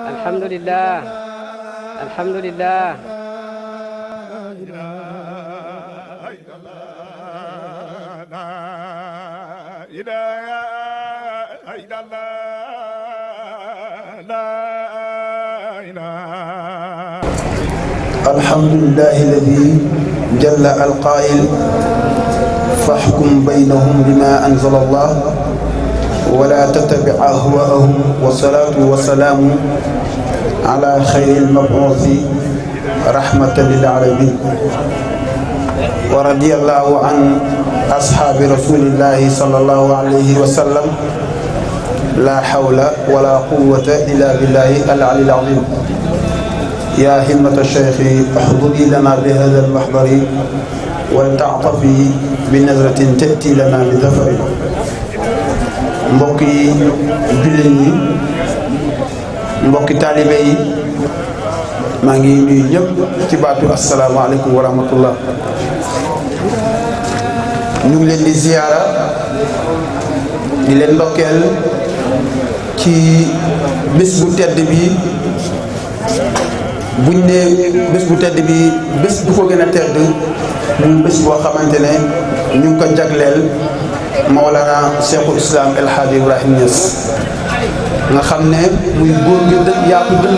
alhamdulillah alhamdulillah الحمد لله الذي جل القائل فاحكم بينهم بما أنزل الله ولا تتبع أهواءهم والصلاة والسلام على خير المبعوث رحمة للعالمين ورضي الله عن أصحاب رسول الله صلى الله عليه وسلم لا حول ولا قوة إلا بالله العلي العظيم يا همة الشيخ احضري لنا بهذا المحضر ولتعطفي بنظرة تأتي لنا بظفر mbokki jullit ñi mbokki taalibe yi maa ngi nuyu ñëpp ci baatu asalaamaaleykum wa rahmatullah ñu ngi leen di ziyaara di leen ndokkeel ci bés bu tedd bi buñ ne bés bu tedd bi bés bu ko gën a tedd mu bés boo xamante ne ñu ngi ko jagleel Mawlana Cheikhul Islam El Hadj Ibrahim Niass nga xam ne muy góor gi yaatu dënn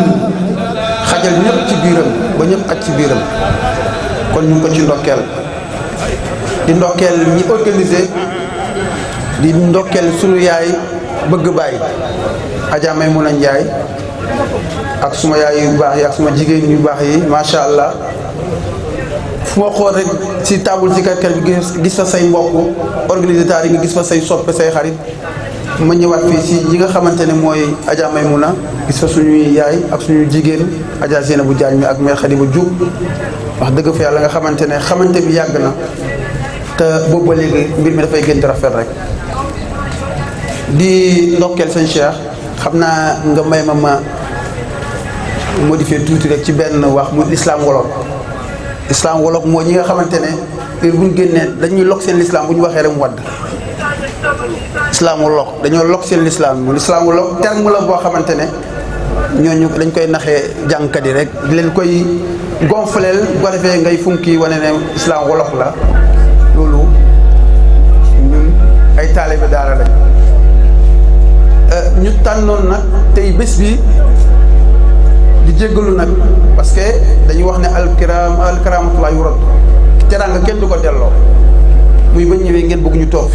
xajal ñëpp ci biiram ba ñëpp xaj ci biiram kon ñu ngi ko ci ndokkeel di ndokkeel ñi organisé di ndokkeel sunu yaay bëgg baay Adja Maymuna Njaay ak suma yaay yu baax yi ak suma jigéen yu baax yi macha allah fu ma xool rek si table si kàrkar bi gis fa say mbokk organisateurs yi nga gis fa say soppe say xarit ma ñëwaat fii si yi nga xamante ne mooy Adja Maymuna gis fa suñuy yaay ak suñu jigéen Adja Zeynabou Diagne mi ak mère Khadiba Diouf wax dëgg fa yàlla nga xamante ne xamante bi yàgg na te boobu ba léegi mbir mi dafay gën di rafet rek di ndokkeel sëñ Cheikh xam naa nga may ma modifié tuuti rek ci benn wax muy islam wolof islam wolof moo ñi nga xamante ne heure bu ñu génnee dañuy lok seen l'islam bu ñu waxee rek mu wadd islam wolof dañoo lok seen l'islam mu islam wolof terme la boo xamante ne ñooñu dañ koy naxee jàngkat yi rek di leen koy gonfleel bu ko defee ngay funki wane ne islam wolof la loolu ñun ay taalibe daara lañ ñu tànnoon nag tey bés bi di jéggalu nag parce que dañuy wax ne alkaraamatullaahi yurad teraanga kenn du ko delloo muy ba ñëwee ngeen bëgg ñu toog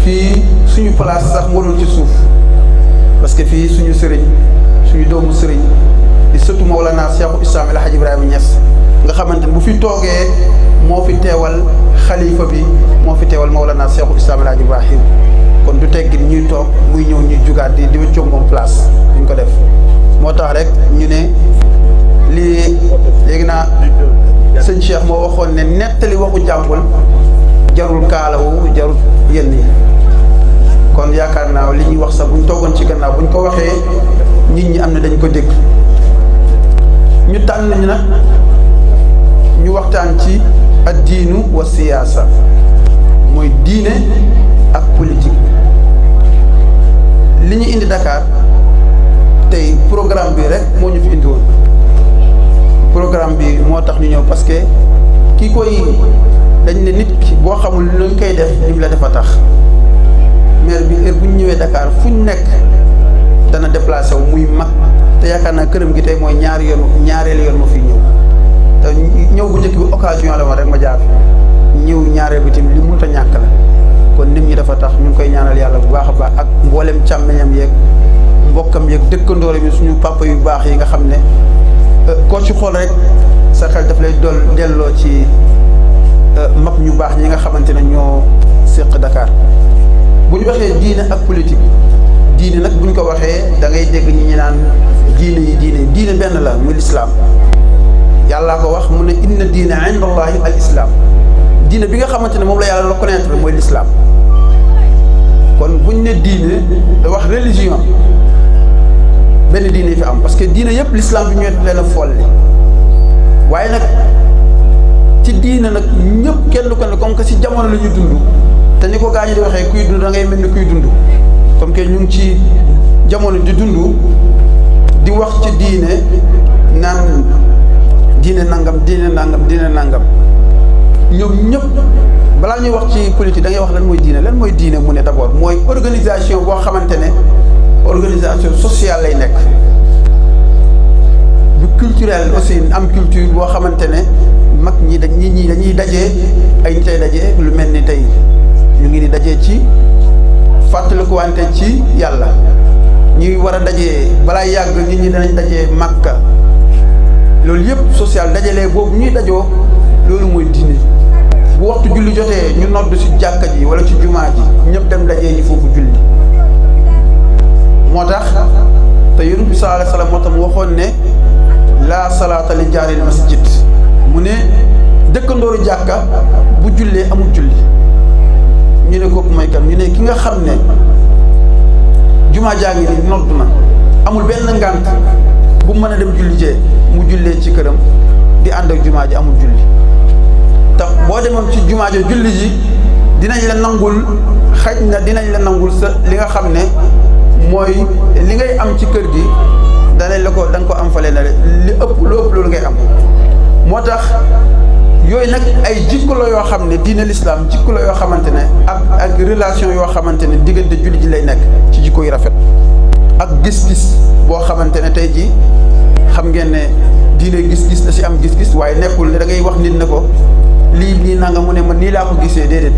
fii suñu place sax moo doon ci suuf parce que fii suñu sëriñ suñu doomu sëriñ di sëtu Mawlana Cheikhul Islam El Hadj Ibrahima Niass nga xamante ne bu fi toogee moo fi teewal xalifa bi moo fi teewal Mawlana Cheikhul Islam El Hadj Ibrahim kon du teggin ñuy toog muy ñëw ñuy jugaat di wéccoog moom place duñ ko def moo tax rek ñu ne lii léegi naa sëñ Cheikh moo waxoon ne nettali waxu jàmbul jarul kaalawu jarul yenn yi kon yaakaar naa li ñuy wax sax buñ toogoon ci gannaaw buñ ko waxee nit ñi am na dañ ko dégg ñu tànn ñu nag ñu waxtaan ci addiinu wa siyaasa mooy diine ak politique li ñu indi Dakar tey programme bi rek moo ñu fi indi woon programme bi moo tax ñu ñëw parce que ki koy dañ ne nit ki boo xamul lu ñu koy def lim la dafa tax maire bi heure bu ñu ñëwee Dakar fu ñu nekk dana déplacé wu muy mag te yaakaar naa këram gi tey mooy ñaareelu yoon ma fi ñëw te ñëw bu njëkk bi occasion la woon rek ma jaar ñëw ñaareel bi tamit li mënut a ñàkk la kon nit ñi dafa tax ñu ngi koy ñaanal yàlla bu baax a baax ak mboolem càmmeñam yeeg mbokkam yeeg dëkkandoor yi suñu papa yu baax yi nga xam ne koo ci xool rek sa xel daf lay delloo ci mag ñu baax ñi nga xamante ne ñoo séq Dakar bu ñu waxee diine ak politique diine nag bu ñu ko waxee da ngay dégg ñi naan diine benn la muy lislaam yàllaa ko wax mu ne inna diine inda allahi al islam diine bi nga xamante ne moom la yàlla reconnaître mooy lislaam kon buñ ne diine da wax religion benn diine yi fi am parce que diine yëpp l'islam bi ñëwee leen a folli waaye nag ci diine nag ñëpp kenn ko ne comme que si jamono la ñu dund te ni ko gaa ñi di waxee kuy dund da ngay mel ni kuy dund comme que ñu ngi ci jamono di dund di wax ci diine naan diine nangam ñoom ñëpp balaa ñuy wax ci politique da ngay wax lan mooy diine mu ne d'abord mooy organisation boo xamante ne organisation sociale lay nekk bu culturel aussi am culture boo xamante ne mag ñi dañuy dajee ay nit ay dajee lu mel ni tey ñu ngi ni dajee ci fàttaliku wante ci yàlla ñuy war a dajee balaa yàgg nit ñi danañ dajee Makka loolu yëpp social dajalee boobu ñuy dajoo loolu mooy diine bu waxtu julli jotee ñu nodd ci jàkka ji wala ci jumaa ji ñëpp dem dajee ji foofu julli moo tax te Yonent bi sallallahu alayhi wa sallam moo tax mu waxoon ne laa salaata li jaaril masjid mu ne dëkkandooru jàkka bu jullee amul julli ñu ne kooku mooy kan ñu ne ki nga xam ne jumaa jaa ngi ni nodd na amul benn ngànt bu mën a dem julli jee mu jullee ci këram di ànd ak jumaa ji amul julli tax boo demoon ci jumaa ji julli ji dinañ la nangul xaj na dinañ la nangul sa li nga xam ne mooy li ngay am ci kër gi danañ la ko da nga ko am fale na li ëpp lu ëpp loolu ngay am moo tax yooyu nag ay jikko la yoo xam ne diine l'islam jikko la yoo xamante ne ak relation yoo xamante ne diggante julli ji lay nekk ci jikko yu rafet ak gis-gis boo xamante ne tey ji xam ngeen ne diine gis-gis da si am gis-gis waaye nekkul ne da ngay wax nit ne ko lii nanga mu ne ma nii laa ko gisee déedéet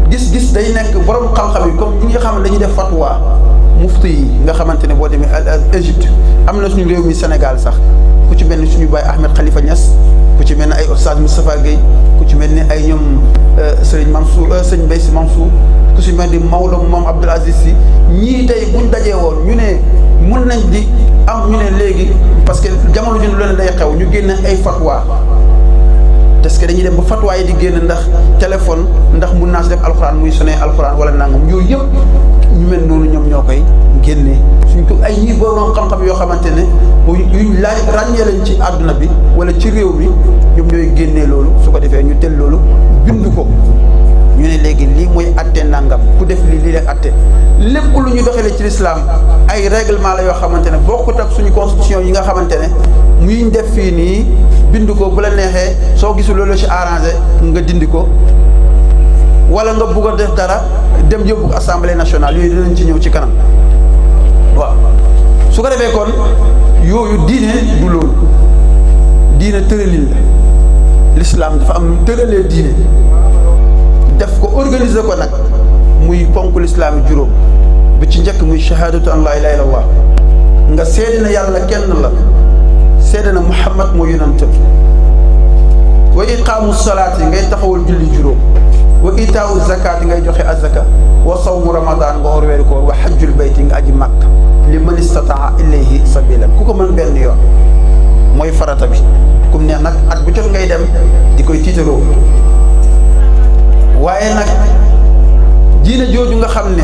gis-gis day nekk borom xam-xam yi comme ñi nga xam ne dañuy def fatwa mufti yi nga xamante ne boo demee Égypte am na suñu réew mi Sénégal sax ku ci mel ni suñu baay Ahmed Khalifa Niass ku ci mel ni ay Oustaz Moustapha Guèye ku ci mel ni ay ñoom Serigne Mansour Serigne Mbaye Sy Mansour ku ci mel ni Maodo moom Abdoul Aziz Sy ñii tey buñ dajee woon ñu ne mun nañ di am ñu ne léegi parce que jamono ju leen day xew ñu génne ay fatwa parce que dañuy dem ba fatwa yi di génn ndax téléphone ndax mun naa si def alxuraan muy sonné alxuraan wala nangam yooyu yëpp ñu mel noonu ñoom ñoo koy génnee suñ ko ay ñii borom xam-xam yoo xamante ne yuñ laaj ràññee lañ ci àdduna bi wala ci réew mi ñoom ñooy génnee loolu su ko defee ñu tel loolu bind ko ñu ne léegi lii mooy atte nangam ku def lii lay atte lépp lu ñu doxalee ci lislaam ay règlement la yoo xamante ne bokkut ak suñu constitution yi nga xamante ne muy def fii nii bind ko bu la neexee soo gisul loolu ci arrangé nga dindi ko wala nga bugg a def dara dem yóbbu ko assemblée nationale yooyu dinañ ci ñëw ci kanam waaw su ko defee kon yooyu diine du loolu diine tëralin la l'islam dafa am lu tëralee diine def ko organiser ko nag muy ponk l'islam juróom bi ci njëkk muy shahadatu an laa ilaaha illallah nga seede na yàlla kenn la seede na Muhammad moo yonent wa iqaamu salaat yi ngay taxawal julli juróom wa itaawu zakaat yi ngay joxe azaka wa sawmu ramadan nga or weeru koor wa hajjul bayti nga aji màkk li man istataa ilayhi sabilan ku ko mën benn yoon mooy farata bi kum neex nag at bu jot ngay dem di koy tiitaroo waaye nag diine jooju nga xam ne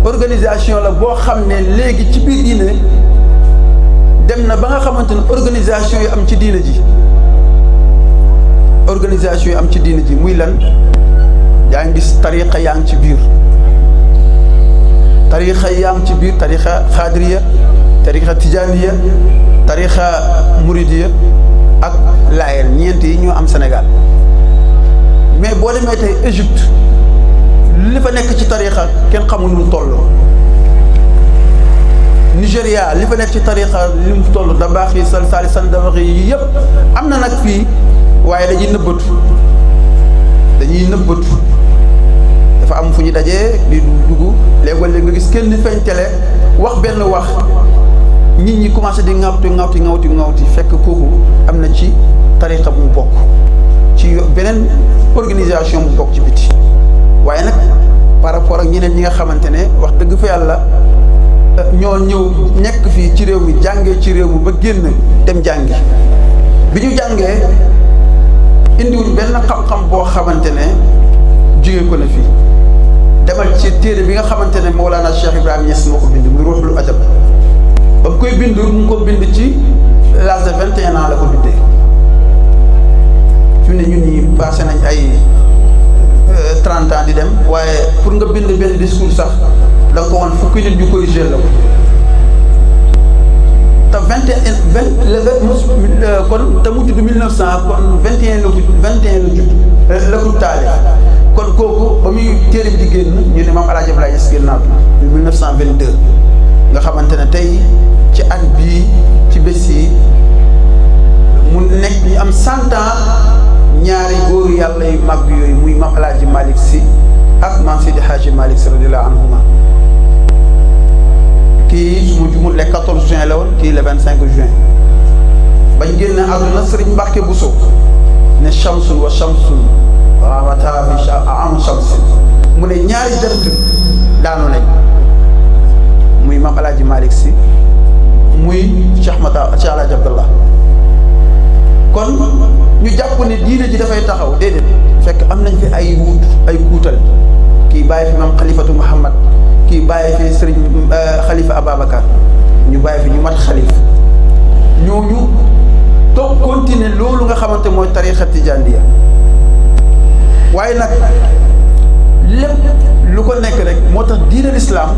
organisation la boo xam ne léegi ci biir diine dem na ba nga xamante ne organisation yi am ci diine ji muy lan yaa ngi gis tariqa yaa ngi ci biir tariqa xaadiriya tariqa tijaaniya tariqa muridiya ak laayeen ñeent yi ñoo am Sénégal mais boo demee tey Égypte li fa nekk ci tariqa kenn xamul nu mu toll Nigéria li fa nekk ci tariqa li mu toll dabaax yi salsaali sandabax yi yëpp am na nag fii waaye dañuy nëbbatu dafa am fu ñu dajee di dugg léeg-léeg nga gis kenn feeñ télé wax benn wax nit ñi commencé di ŋawti fekk kooku am na ci tariqa bu mu bokk ci beneen organisation bu bokk ci biti waaye nag par rapport ak ñeneen ñi nga xamante ne wax dëgg fa yàlla ñoo ñëw nekk fii ci réew mi jàngee ci réew mi ba génn dem jàngi bi ñu jàngee indiwuñ benn xam-xam boo xamante ne jóge ko na fii demal ci téere bi nga xamante ne Mawlana Cheikh Ibrahima Niass moo ko bind muy Ruuxul Adab ba mu koy bind mu ngi ko bind ci l'âge de 21 ans la ko bindee fi ne ñun ñi passé nañ ay 30 ans di dem waaye pour nga bind benn discours sax da nga ko woon fukki nit ñu corrigé la ko kon te mu judd 1900 kon 21 la ko taalif kon kooku ba muy téere bi di génn ñu ne maam El Hadj Abdoulaye Niass génn naa 1922 nga xamante ne tey ci at bii ci bés yi mu nekk ñu am 100 ans ñaari góoru yàlla yu mag yooyu muy maam El Hadj Malick Sy ak maam Seydi Hadji Malick Sy radiyallahu anhuma kii su ma jumul le 14 juin la woon kii le 25 juin bañ génn àdduna Sëriñ Mbàkke Buso ne shamsun wa shamsun waawata bi am shamsin mu ne ñaari jant daanu nañ muy maam El Hadj Malick Sy muy Cheikh El Hadj Abdallah kon ñu jàpp ne diine ji dafay taxaw déedéet fekk am nañ fi ay kuutal kii bàyyi fi maam Xalifatu Muhammad kii bàyyi fi sëriñ Xalifa Ababacar ñu bàyyi fi ñu mat xalif ñooñu toog continuer loolu nga xamante mooy tarixa tijaandiya waaye nag lépp lu ko nekk rek moo tax diine lislaam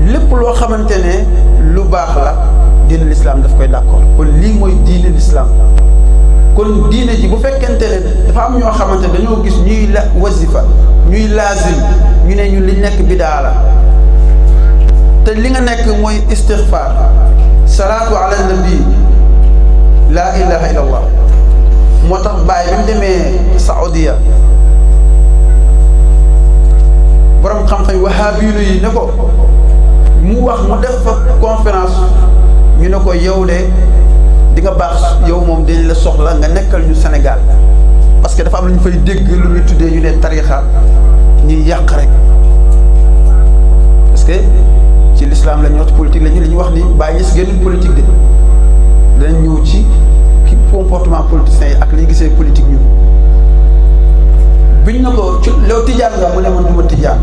lépp loo xamante ne lu baax la diine lislaam daf koy d'accord kon lii mooy diine lislaam kon diine ji bu fekkente ne dafa am ñoo xamante dañoo gis ñuy la wasifa ñuy laazim ñu ne ñu li nekk bidaa la te li nga nekk mooy istixfaar salaatu ala nabi laa ilaha illa allah moo tax bàyyi bi mu demee Saoudia borom xam-xam wahaabiyu yi ne ko mu wax mu def fa conférence ñu ne ko yow de di nga baax yow moom dañ la soxla nga nekkal ñu Sénégal parce que dafa am lu ñu fay dégg lu ñu tuddee ñu ne tarixa ñuy yàq rek parce que ci l'islam la ñuy wax politique la ñuy wax ni bàyyi si génn politique de danañ ñëw ci comportement politicien yi ak li ñu gisee politique ñun biñ na ko ci loolu tijaan nga mu ne man du ma tijaan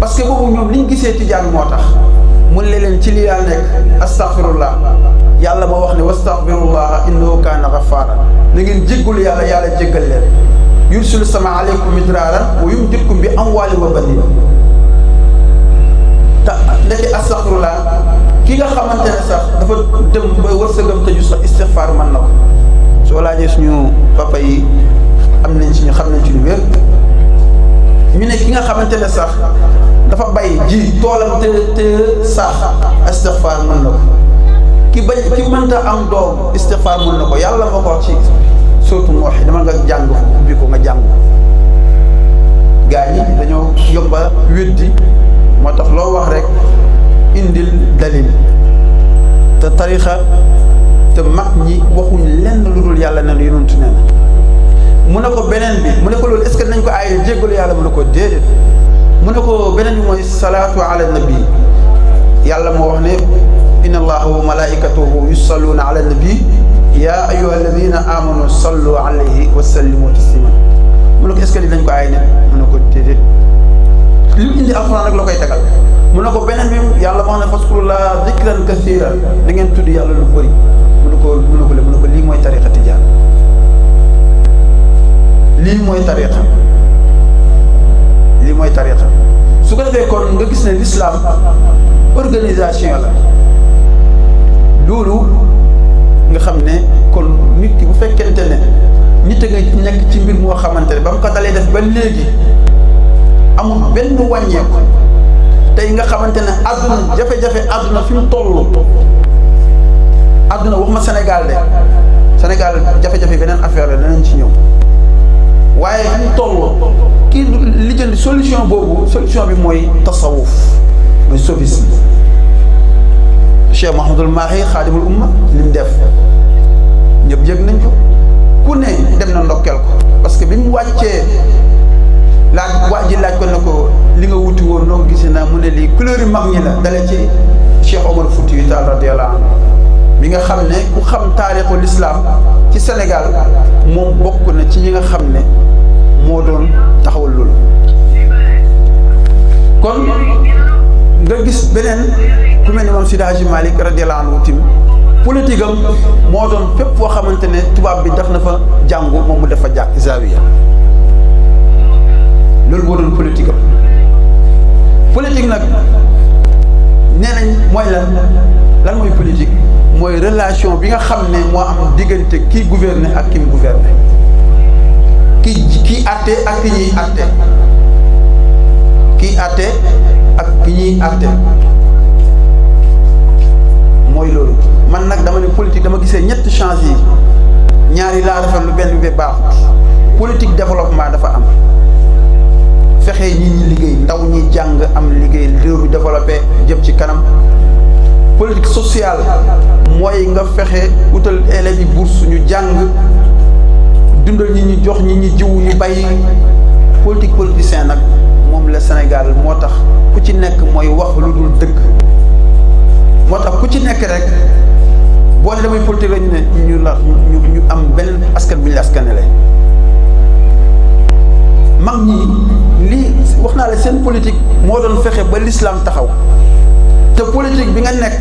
parce que boobu ñoom li ñu gisee tijaan moo tax mun leen ci li yaa nekk astaghfirullah yàlla moo wax ne wastaghfirullah innahu kaana ghaffara na ngeen jéggul yàlla yàlla jéggal leen yursilu sama aleykum midraaran wa yumdidkum bi amwaalin wa baniin te ndeke astaghfirullah ki nga xamante ne sax dafa dem ba wërsëgam tëju sax istighfar mën na ko soo laajee suñu papa yi am nañ ci ñu xam nañ ci lu wér ñu ne ki nga xamante ne sax dafa bay ji toolam te sax istighfar mën na ko ki mënta am doom istighfar mën na ko yàlla moo ko wax ci surtout moo wax dama nga jàng ubbi ko nga jàng gaa ñi dañoo yomba weddi moo tax loo wax rek indil dalil te tarixa te mag ñi waxuñ lenn lu dul yàlla ne yonentu ne na mu ne ko beneen bi mu ne ko loolu est-ce que nañ ko aaye jéggalu yàlla mu ne ko déedéet mu ne ko beneen bi mooy salaatu ala nabi yàlla moo wax ne inna allaha wa malaikatahu yusalluuna ala nabi ya ayyuha alladina amanu sallu alayhi wa sallimu taslima mu ne ko est-ce que li nañ ko aaye ne mu ne ko déedéet li mu indi alxuraan rek la koy tegal mu ne ko beneen bi yàlla wax ne faskurullah zikran kathiran da ngeen tudd yàlla lu bëri mu ne ko lii mooy tariqa tijaan lii mooy tariqa su ko defee kon nga gis ne l'islam organisation la loolu nga xam ne kon nit ki bu fekkente ne nit a nga nekk ci mbir moo xamante ne ba mu ko dalee def ba léegi amul benn wàññeeku tey nga xamante ne àdduna jafe-jafe àdduna fi mu toll àdduna waxuma Sénégal de Sénégal jafe-jafe beneen affaire la danañ ci ñëw waaye fi mu toll kii li jënd solution boobu solution bi mooy tasawuf mooy soufisme Cheikh Mouhamadul Mahi xaadimul umma li mu def ñëpp yëg nañ ko ku ne dem na ndokkeel ko parce que bi mu wàccee waa ji laaj ko ne ko li nga wuti woon noo gisee naa mu ne lii couleur yi mag ñi la dale ci Cheikh Omar Foutiyou Tall radiyallahu anhu bi nga xam ne ku xam taarixu l'islam ci Sénégal moom bokk na ci ñi nga xam ne moo doon taxawal loolu kon nga gis beneen ku mel ni moom Seydi Hadji Malick radiyallahu anhu tim politique am moo doon fépp foo xamante ne tubaab bi def na fa jàngu moom mu def fa jàkk zawiya loolu moo doon politique am politique nag nee nañ mooy lan mooy politique mooy relation bi nga xam ne moo am diggante kii gouverner ak ki mu gouverner kii àtte ak ki ñuy àtte kii àtte ak ki ñuy àtte mooy loolu. man nag dama ne politique dama gisee ñetti change yi ñaari laa rafet lu benn bi baaxut. politique développement dafa am fexe ñi liggéey ndaw ñi jàng am liggéey réew mi développé jëm ci kanam. politique sociale mooy nga fexe utal élèves yi bourse ñu jàng dundal ñi ñu jox ñi ñu jiw ñu bàyyi. politique politicien nag moom la Sénégal moo tax ku ci nekk mooy wax lu dul dëgg moo tax ku ci nekk rek boo ne damay politique rek ñu am benn askan bi ñu la askanale. mag ñi lii wax naa la seen politique moo doon fexe ba l'islam taxaw te politique bi nga nekk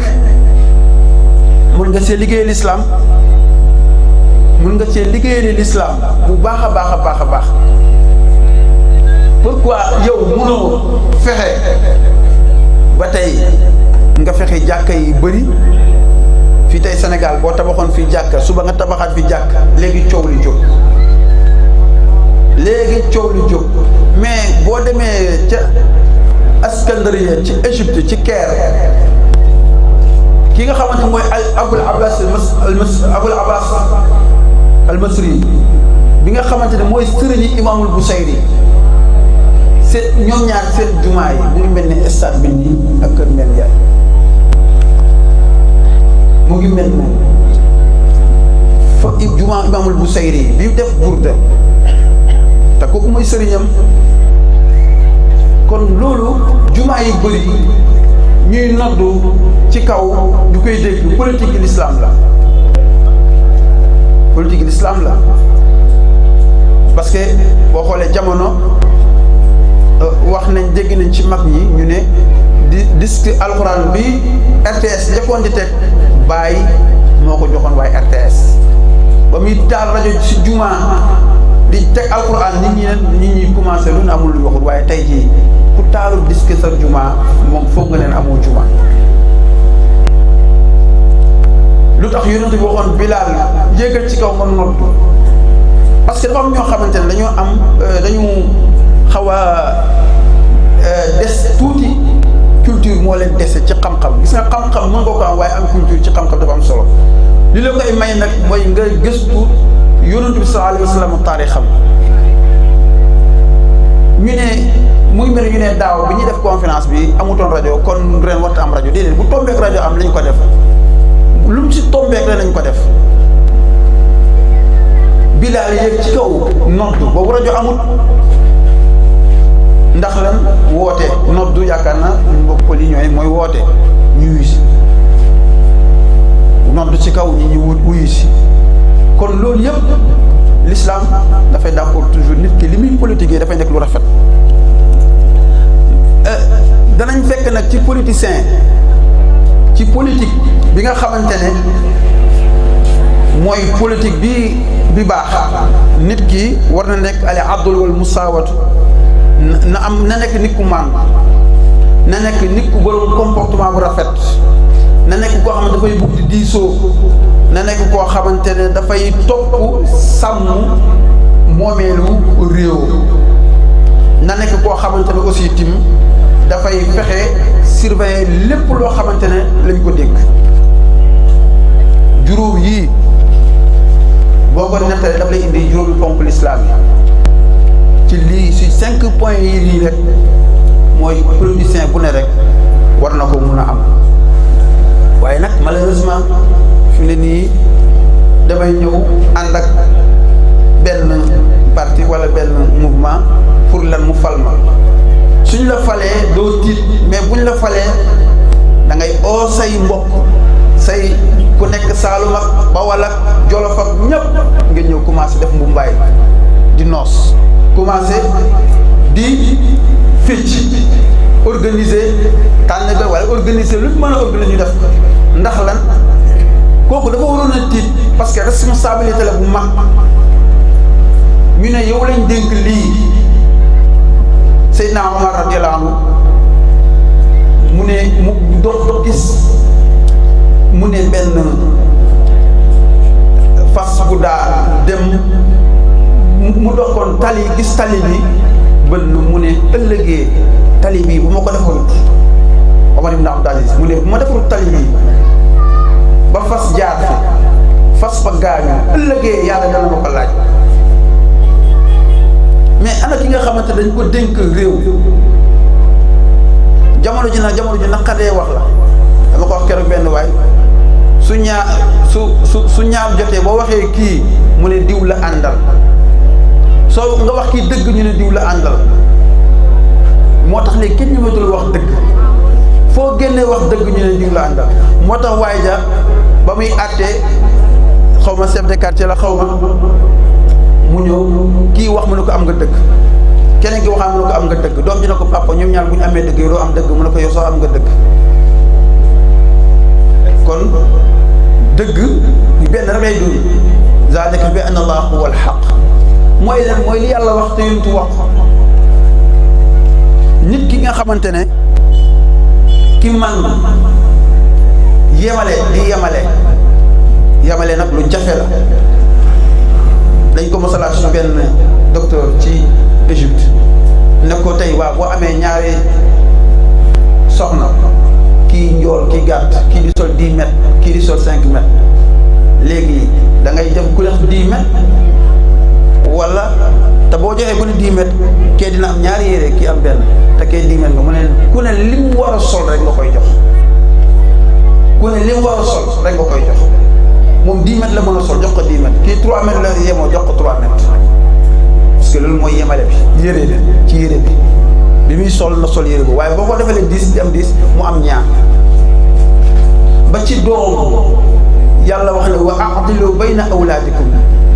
mun nga see liggéey l'islam mun nga see liggéeyal l'islam bu baax a baax a baax a baax. pourquoi yow mënoo fexe ba tey nga fexe jàkka yi bëri fii tey Sénégal boo tabaxoon fii jàkka suba nga tabaxaat fi jàkka léegi coow li jóg mais boo demee ca Iskandariya ci Égypte ci Caire ki nga xamante mooy Abul Abbas al-Masri bi nga xamante ne mooy sëriñi Imaamul Busayri seen ñoom ñaar seen jumaa yi mu ngi mel ne stade bi nii ak Kër Mbène Ndiaye mu ngi mel ne fa jumaa Imaamul Busayri bi def burda te kooku mooy sëriñam. kon loolu jumaa yi bëri ñuy noddu ci kaw du koy dégg politique l'islam la parce que boo xoolee jamono wax nañ dégg nañ ci mag ñi ñu ne disque alxuraan bi RTS njëkkoon di teg Baay moo ko joxoon waaye RTS ba muy taal rajo ci jumaa di teg alxuraan nit ñi commencé lu ne amul lu waxul waaye tey jii ku taalul disque sa jumaa moom foog nga leen amoo jumaa. lu tax yonent bi waxoon Bilaal yéegal ci kaw nga noddu parce que dafa am ñoo xamante ne dañu xaw a des tuuti culture moo leen dese ci xam-xam gis nga xam-xam mën nga ko am waaye am culture ci xam-xam dafa am solo li la koy may nag mooy nga gëstu yonent bi sallallahu alayhi wa sallam taarixam ñu ne mu ngi mel ñu ne daaw bi ñuy def conférence bi amutoon rajo kon ren warta am rajo déedéet bu tombeek rajo am lañ ko def lu mu si tombeek ren lañ ko def Bilaal yéeg ci kaw noddu boobu rajo amut ndax lan woote noddu yaakaar na mbokk pël yi ñooy mooy woote ñu wuyu si noddu ci kaw ñi ñu wuyu si kon loolu yëpp l'islam dafay d'accord toujours nit ki li muy politique yi dafay nekk lu rafet. danañ fekk nag ci politicien ci politique bi nga xamante ne mooy politique bi baax nit ki war na nekk al adl wal musaawatu na nekk nit ku maan na nekk nit ku borom comportement bu rafet na nekk koo xam ne dafay bugg di diisoo na nekk koo xamante ne dafay topp sàmm moomeelu réew na nekk koo xamante ne aussi tim dafay fexe surveiller lépp loo xamante ne lañ ko dégg juróom yii boo ko nettalee daf lay indi juróomi ponk l'islam yi ci lii si 5 points yi lii rek mooy politicien bu ne rek war na ko mun a am waaye nag malheureusement fi ne nii damay ñëw ànd ak benn parti wala benn mouvement pour lan mu fal ma suñ la falee doo tiit mais buñ la falee da ngay oo say mbokk say ku nekk Saalum ak Bawol ak Jolof ak ñëpp nga ñëw commencé def mbumbaay di noos commencé di fecc organiser tànn ba wala organiser lu mën a organiser ñu def ndax lan kooku dafa waroon a tiit parce que responsabilité la bu mag ñu ne yow lañ dénk lii Seydina Omar radiyallahu anhu mu ne mu dox gis mu ne benn Aziz mu ne bu ma defarul tali bi ba fas jaar fi fas fa gaañu ëllëgee yàlla dana ma ko laaj. mais ana ki nga xamante dañ ko dénk réew jamono ji naqadee wax la dama ko wax keroog benn waay su ñaar jotee boo waxee kii mu ne diw la àndal soo nga wax kii dëgg ñu ne diw la àndal moo tax léegi kenn ñëwatul wax dëgg foo génnee wax dëgg ñu ne diw la àndal moo tax waay ja ba muy àttee xaw ma chef de quartier la xaw ma mu ñëw kii wax mu ne ko am nga dëgg keneen ki waxaa mu ne ko am nga dëgg doom ji ne ko papa ñoom ñaar bu ñu amee dëgg yow doo am dëgg mu ne ko yow soo am nga dëgg kon dëgg benn rek lay doon zalika bi anna allah huwa alxaq mooy lan mooy li yàlla wax te yontu wax nit ki nga xamante ne ki man yemale nag lu jafe la dañ ko mosalaat suñu benn docteur ci Égypte ne ko tey waa boo amee ñaari soxna kii njool kii gàtt kii di sol 10 mètres kii di sol 5 mètres léegi da ngay jëm ku def 10 mètres wala te boo joxee ku ne 10 mètres kee dina am ñaari yére kii am benn te kee 10 mètres nga mu ne ku ne li mu war a sol rek nga koy jox ku ne li mu war a sol rek nga koy jox moom 10 mètres la mën a sol jox ko 10 mètres kii 3 mètres la yemoo jox ko 3 mètres parce que loolu mooy yemale bi yére bi ci yére bi muy sol na sol yére bi waaye boo ko defalee 10 di am 10 mu am ñaar ba ci doom yàlla wax ne wa a'dilu bayna awlaadikum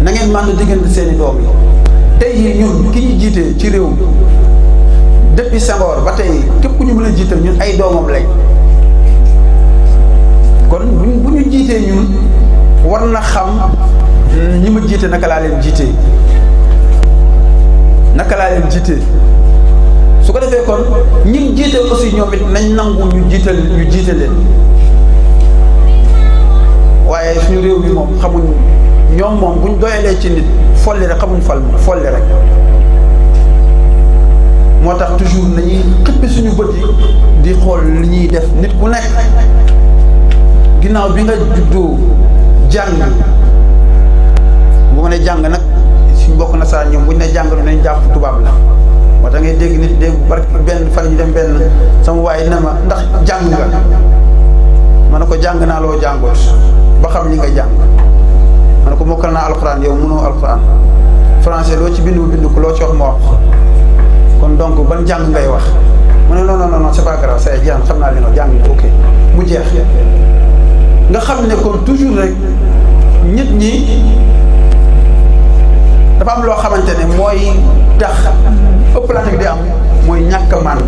na ngeen mànd diggante seeni doom yi tey jii ñun ki ñu jiite ci réew mi depuis Senghor ba tey képp ku ñu mën a jiital ñun ay doomam lañ kon bu ñu jiitee ñun war na xam ñi ma jiite naka laa leen jiitee su ko defee kon ñi jiite aussi ñoom it nañ nangu ñu jiite leen waaye suñu réew mi moom xamuñ ñoom moom buñ doyalee ci nit folli rek xamuñ folli rek moo tax toujours nañuy xippi suñu bët yi di xool li ñuy def nit ku nekk ginnaaw bi nga juddoo jàng bu ma ne jàng nag suñ bokk na saa ñoom buñ ne jàng nañ jàpp tubaab la moo tax ngay dégg nit dégg barki benn fan ñu dem benn sama waaye ne ma ndax jàng nga ma ne ko jàng naa loo jàngoot ba xam li nga jàng ma ne ko mokkal naa alxuraan yow mënoo alxuraan français loo ci bind ko loo ci wax ma wax kon donc ban jàng ngay wax mu ne non c'est pas grave c'est jeex xam naa li nga jàng ok mu jeex nga xam ne kon toujours rek nit ñi dafa am loo xamante ne mooy tax ëppalante bi di am mooy ñàkk a màndu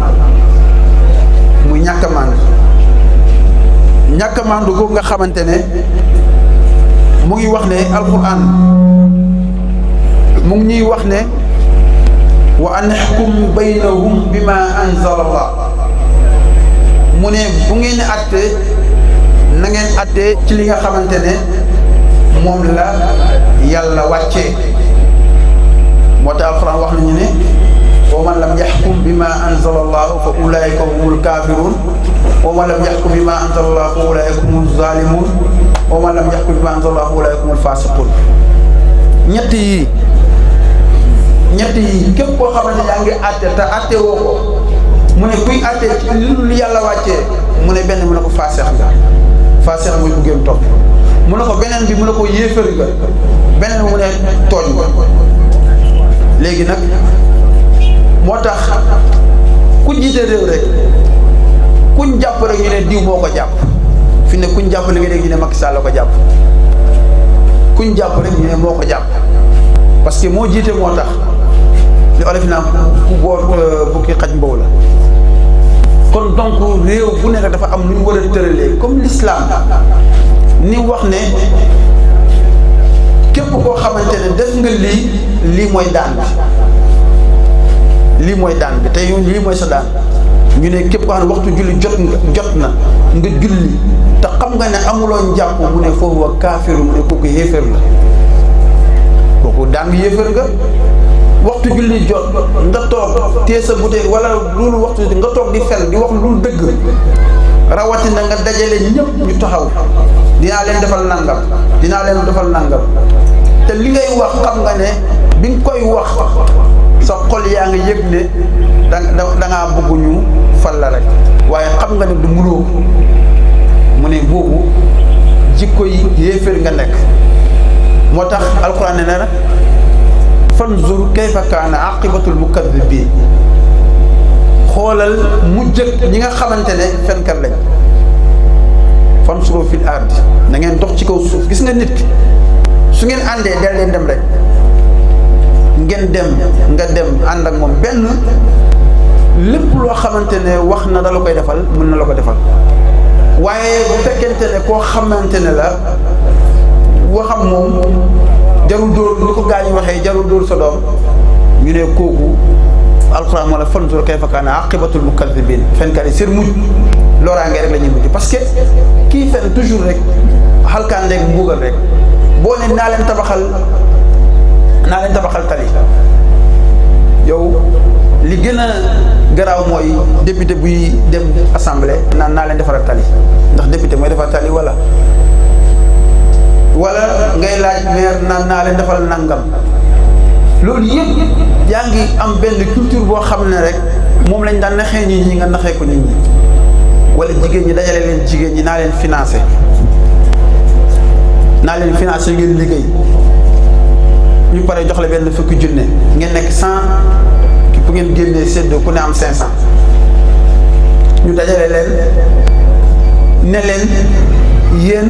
ñàkk a màndu googu nga xamante ne mu ngi wax ne alquran mu ngi ñuy wax ne wa an ihkum baynahum bima anzala Allah mu ne bu ngeen atte na ngeen atte ci li nga xamante ne moom la yàlla wàccee moo tax alquran wax nañu ne wa man lam yaxkum bima anzala Allah fa ulaika humul kafirun wa man lam yaxkum bima anzala Allah fa ulaika humul zalimun wa man lam yaxkum bima anzala Allah fa ulaika humul fasiqun ñett yi képp koo xamante yaa ngi àtte te àtte woo ko mu ne kuy àtte ci li yàlla wàccee mu ne benn mu ne ko faaseex nga faaseex mooy buggéem topp mu ne ko beneen bi mu ne ko yéefar nga beneen bi mu ne tooñ nga léegi nag moo tax ku jiite réew rek kuñ jàpp rek ñu ne diw moo ko jàpp fi ne kuñ jàpp léegi ñu ne Macky Sall la ko jàpp kuñ jàpp rek ñu ne moo ko jàpp parce que moo jiite moo tax li olof naa ku boor bukki xaj mbow la kon donc réew bu nekk dafa am lu ñu war a tëralee comme l'islam ni wax ne képp koo xamante ne def nga lii mooy daan bi te lii mooy sa daan ñu ne képp koo xam ne waxtu julli jot na nga julli te xam nga ne amuloo njàpp mu ne foofu wa kaafiru mu ne kooku yéefar la kooku daan bi yéefar nga waxtu julli jot nga toog tee sa bouteille wala loolu waxtu nga toog di fel di wax lu dëgg rawatina nga dajale ñëpp ñu taxaw dinaa leen defal nangam dinaa leen defal nangam te li ngay wax xam nga ne bi nga koy wax sa xol yaa ngi yëg ne da ngaa bëgg ñu fal la rek waaye xam nga ne du mënoo mu ne boobu jikko yi yéeféer nga nekk moo tax alquran ne na fanzur kayfa kaana aqibatul mukaddibiin xoolal mujj ñi nga xamante ne fenkat lañ fansuru fil ardi na ngeen dox ci kaw suuf gis nga nit ki su ngeen àndee del leen dem rek ngeen dem nga dem ànd ak moom benn lépp loo xamante ne wax na da la koy defal mën na la ko defal waaye bu fekkente ne koo xamante ne la waxam moom jarul dóor ni ko gaa ñi waxee jarul dóor sa doom ñu ne kooku alxuraan wala fanzur kayfa kaana aqibatul mukazzibiin fenkat yi seen mujj loraange rek la ñuy mujj parce que kii fen toujours rek xalkaan rek mbuugal rek boo ne naa leen tabaxal tali yow li gën a garaaw mooy député buy dem assemblée naan naa leen defaral tali ndax député mooy defar tali wala ngay laaj maire naan naa leen defal nangam loolu yëpp yaa ngi am benn culture boo xam ne rek moom lañ daan naxee nit ñi nga naxee ko nit ñi wala jigéen ñi dajale leen jigéen ñi naa leen financé ngeen liggéey ñu pare jox la benn fukki junne ngeen nekk 100 bu ngeen génnee séddoo ku ne am 500 ñu dajale leen ne leen yéen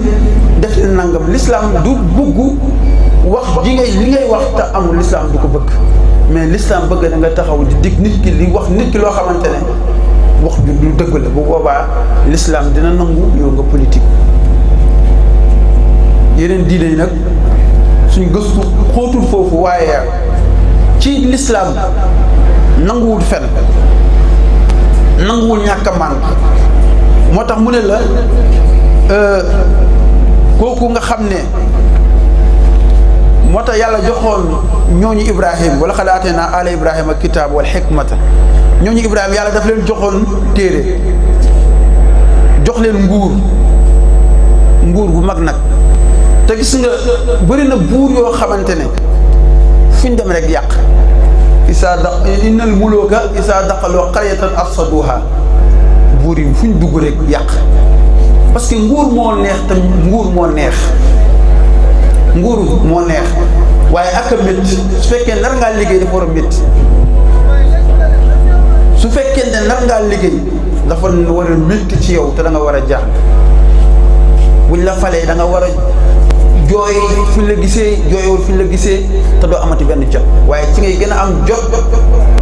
def leen nangam l'islam du bugg wax li ngay wax te amul l'islam du ko bëgg mais l'islam bëgg na nga taxaw di dig nit ki li wax nit ki loo xamante ne wax bi du dëgg la bu boobaa l'islam dina nangu yow nga politique. yeneen diine yi nag suñ gëstu xóotul foofu waaye ci l'islam nanguwul fen nanguwul ñàkk a mànk moo tax mu ne la kooku nga xam ne moo tax yàlla joxoon ñooñu Ibrahim wala qad aateynaa aala Ibrahima kitaab wal xikmata ñooñu Ibrahim yàlla daf leen joxoon téere jox leen nguur gu mag nag te gis nga bëri na buur yoo xamante ne fuñ dem rek yàq innal muluuka isaa daxaloo qaryatan afsaduha buur yi fuñ dugg rek yàq parce que nguur moo neex te nguur moo neex waaye ak a métti su fekkee nar ngaa liggéey dafa war a métti su fekkee ne nar ngaa liggéey dafa war a métti ci yow te da nga war a jaaxle buñ la falee da nga war a jooy fuñ la gisee jooyowul fuñ la gisee te doo amati benn jot waaye ci ngay gën a am jot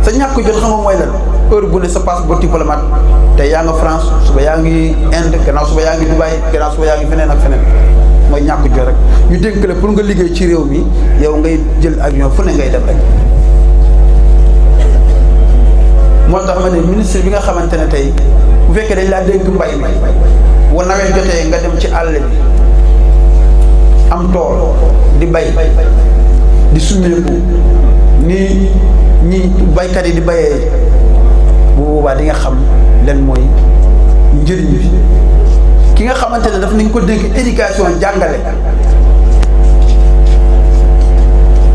sa ñàkk jot xam nga mooy lan heure bu ne sa passeport diplomate te yaa nga France suba yaa ngi Inde gannaaw suba yaa ngi Dubaï gannaaw suba yaa ngi feneen ak feneen mooy ñàkk jot rek ñu dénk la pour nga liggéey ci réew mi yow ngay jël avion fu ne ngay dem rek. moo tax ma ne ministre bi nga xamante ne tey bu fekkee dañ laa dénk mbay mi wa nawet jotee nga dem ci àll bi am tool di bay di summeeku ni ñi baykat yi di bayee bu boobaa di nga xam leen mooy njëriñ bi. ki nga xamante ne daf nañ ko dénk éducation jàngale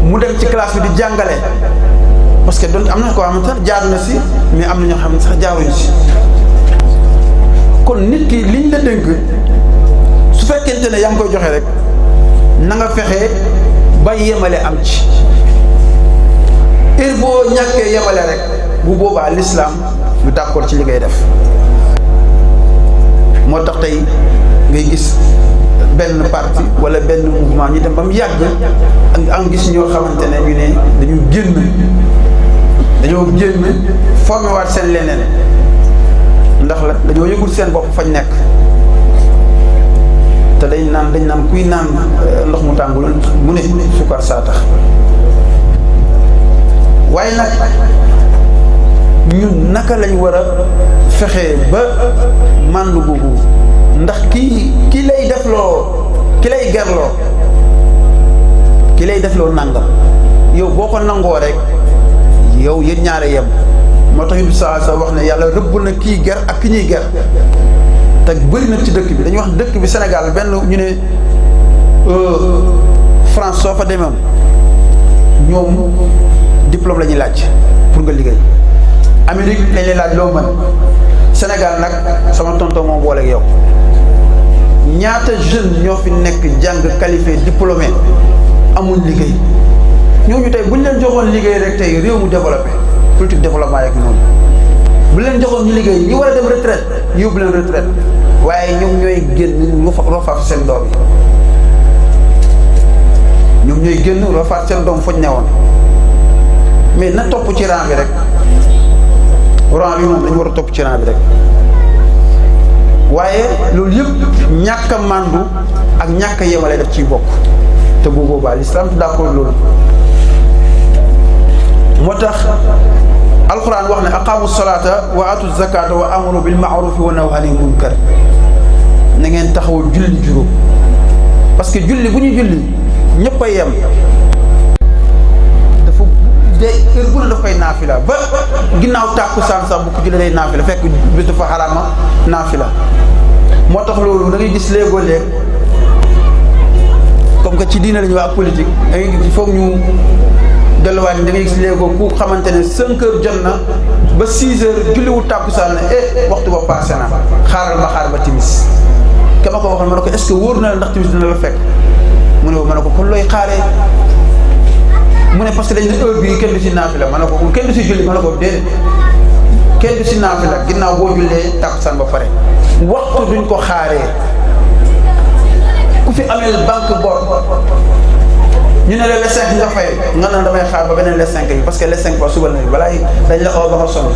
mu dem ci classe bi di jàngale parce que doon am na ko xamante ne jaar na si mais am na ñoo xam ne sax jaaruñu si kon nit ki liñ la dénk su fekkente ne yaa ngi koy joxe rek na nga fexe ba yemale am ci heure boo ñàkkee yemale rek bu boobaa l'islam du d'accord ci li ngay def. moo tax tey ngay gis benn parti wala benn mouvement ñu dem ba mu yàgg ak gis ñoo xamante ne ñu ne dañoo génn formé waat seen leneen ndax la dañoo yëgul seen bopp fañ nekk te dañ naan kuy naan ndox mu tàngul mu ne sukar saa tax waaye nag ñun naka lañ war a fexe ba màndu googu ndax ki lay defloo nangam yow boo ko nangoo rek yow yéen ñaare yem moo tax yu saa wax ne yàlla rëbb na kii ger ak ki ñuy ger te bëri na ci dëkk bi dañuy wax dëkk bi Sénégal benn ñu ne France soo fa demoon ñoom diplôme la ñuy laaj pour nga liggéey. Amérique lañ lay laaj loo mën Sénégal nag sama tonton moom booleeg yow ñaata jeune ñoo fi nekk jàng qualifié diplômé amuñ liggéey ñooñu tey bu ñu leen joxoon liggéey rek tey réew mu développé politique développement yeeg noonu bu leen joxoon ñu liggéey ñi war a dem retraite ñu yóbbu leen retraite waaye ñoom ñooy génn rofaat seen doom yi ñoom ñooy génn rofaat seen doom foñ ne woon mais na topp ci rang bi rek rang bi moom dañu war a topp ci rang bi rek waaye loolu yëpp ñàkk a màndu ak ñàkk a yemale daf ciy bokk te bu boobaa l'islam d'accord loolu moo tax alquran wax ne aqaamu salata wa atu zakata wa amru bil ma'rufi wa nahaw anil munkar na ngeen taxawul julli juróom parce que julli bu ñu julli ñëpp a yem dafa de heure bu ne daf koy naafila ba ginnaaw tàkkusaan sax bu ko julli day naafila fekk bis dafa xaraama naafila moo tax loolu da ngay gis léegoo léeg comme que ci diine la ñu wax ak politique da ngay gis foog ñu delluwaat da ngay gis léegoo ku xamante ne 5 heures jot na ba 6 heures julliwul tàkkusaan ne waxtu ba passé na xaaral ma xaar ba timis ka ma ko waxoon ma ne ko est-ce que wóor na la ndax timis dina la fekk mu ne ma ne ko kon looy xaaree mu ne parce que dañ ne heure bii kenn du si naafila ma ne ko kenn du si julli ma ne ko déedéet kenn du si naafila ginnaaw boo jullee tàkkusaan ba pare waxtu duñ ko xaaree ku fi amee banque bor ñu ne la les 5 nga fay nga naan damay xaar ba beneen les 5 yi parce que les 5 ba suba nañu balaa dañ la xaw ba nga sonn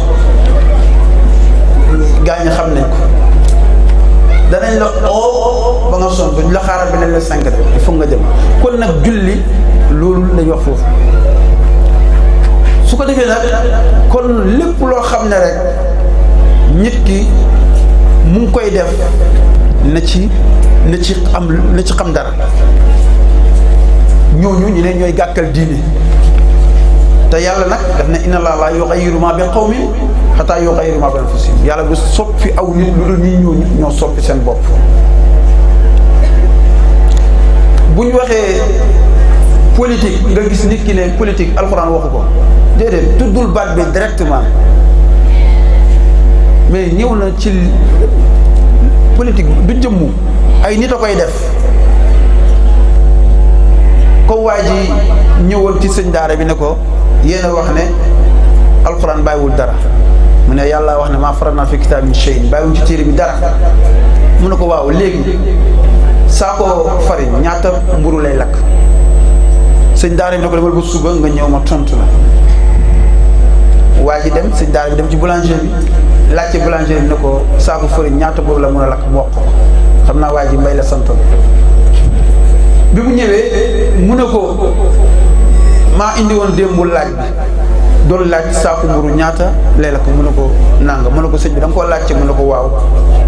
gaa ñi xam nañ ko danañ la oo ba nga sonn duñ la xaaral beneen les 5 rek il faut nga jëm kon nag julli loolu lañ wax foofu su ko defee nag kon lépp loo xam ne rek nit ki mu ngi koy def na ci xam dara ñooñu ñu ne ñooy gàkkal diine te yàlla nag daf ne inna allaha laa yughayyiru maa bi qawmin hattaa yughayyiru maa bi anfusihim yàlla du soppi aw nit lu dul ñi ñooñu ñoo soppi seen bopp. bu ñu waxee politique nga gis nit ki ne politique alxuraan waxu ko déedéet tuddul baat bi directement mais ñëw na ci politique du jëmmu ay nit a koy def. ko waa ji ñëwoon ci sëñ daara bi ne ko yéen a wax ne alxuraan bàyyiwul dara mu ne yàlla wax ne maa faratnaa fi kitaab min shay bàyyiwul ci téere bi dara mu ne ko waaw léegi saako farine ñaata mburu lay lakk sëñ daara bi ne ko demal ba suba nga ñëw ma tontu la waa ji dem sëñ daara bi dem ci boulanger bi laajte boulanger bi ne ko saako farine ñaata mburu la mën a lakk mu wax ko xam naa waa ji mbay la santoon bi mu ñëwee mu ne ko maa indi woon démb laaj bi doon laaj saaku mburu ñaata lay lakk mu ne ko nanga mu ne ko sëñ bi da nga koo laajte mu ne ko waaw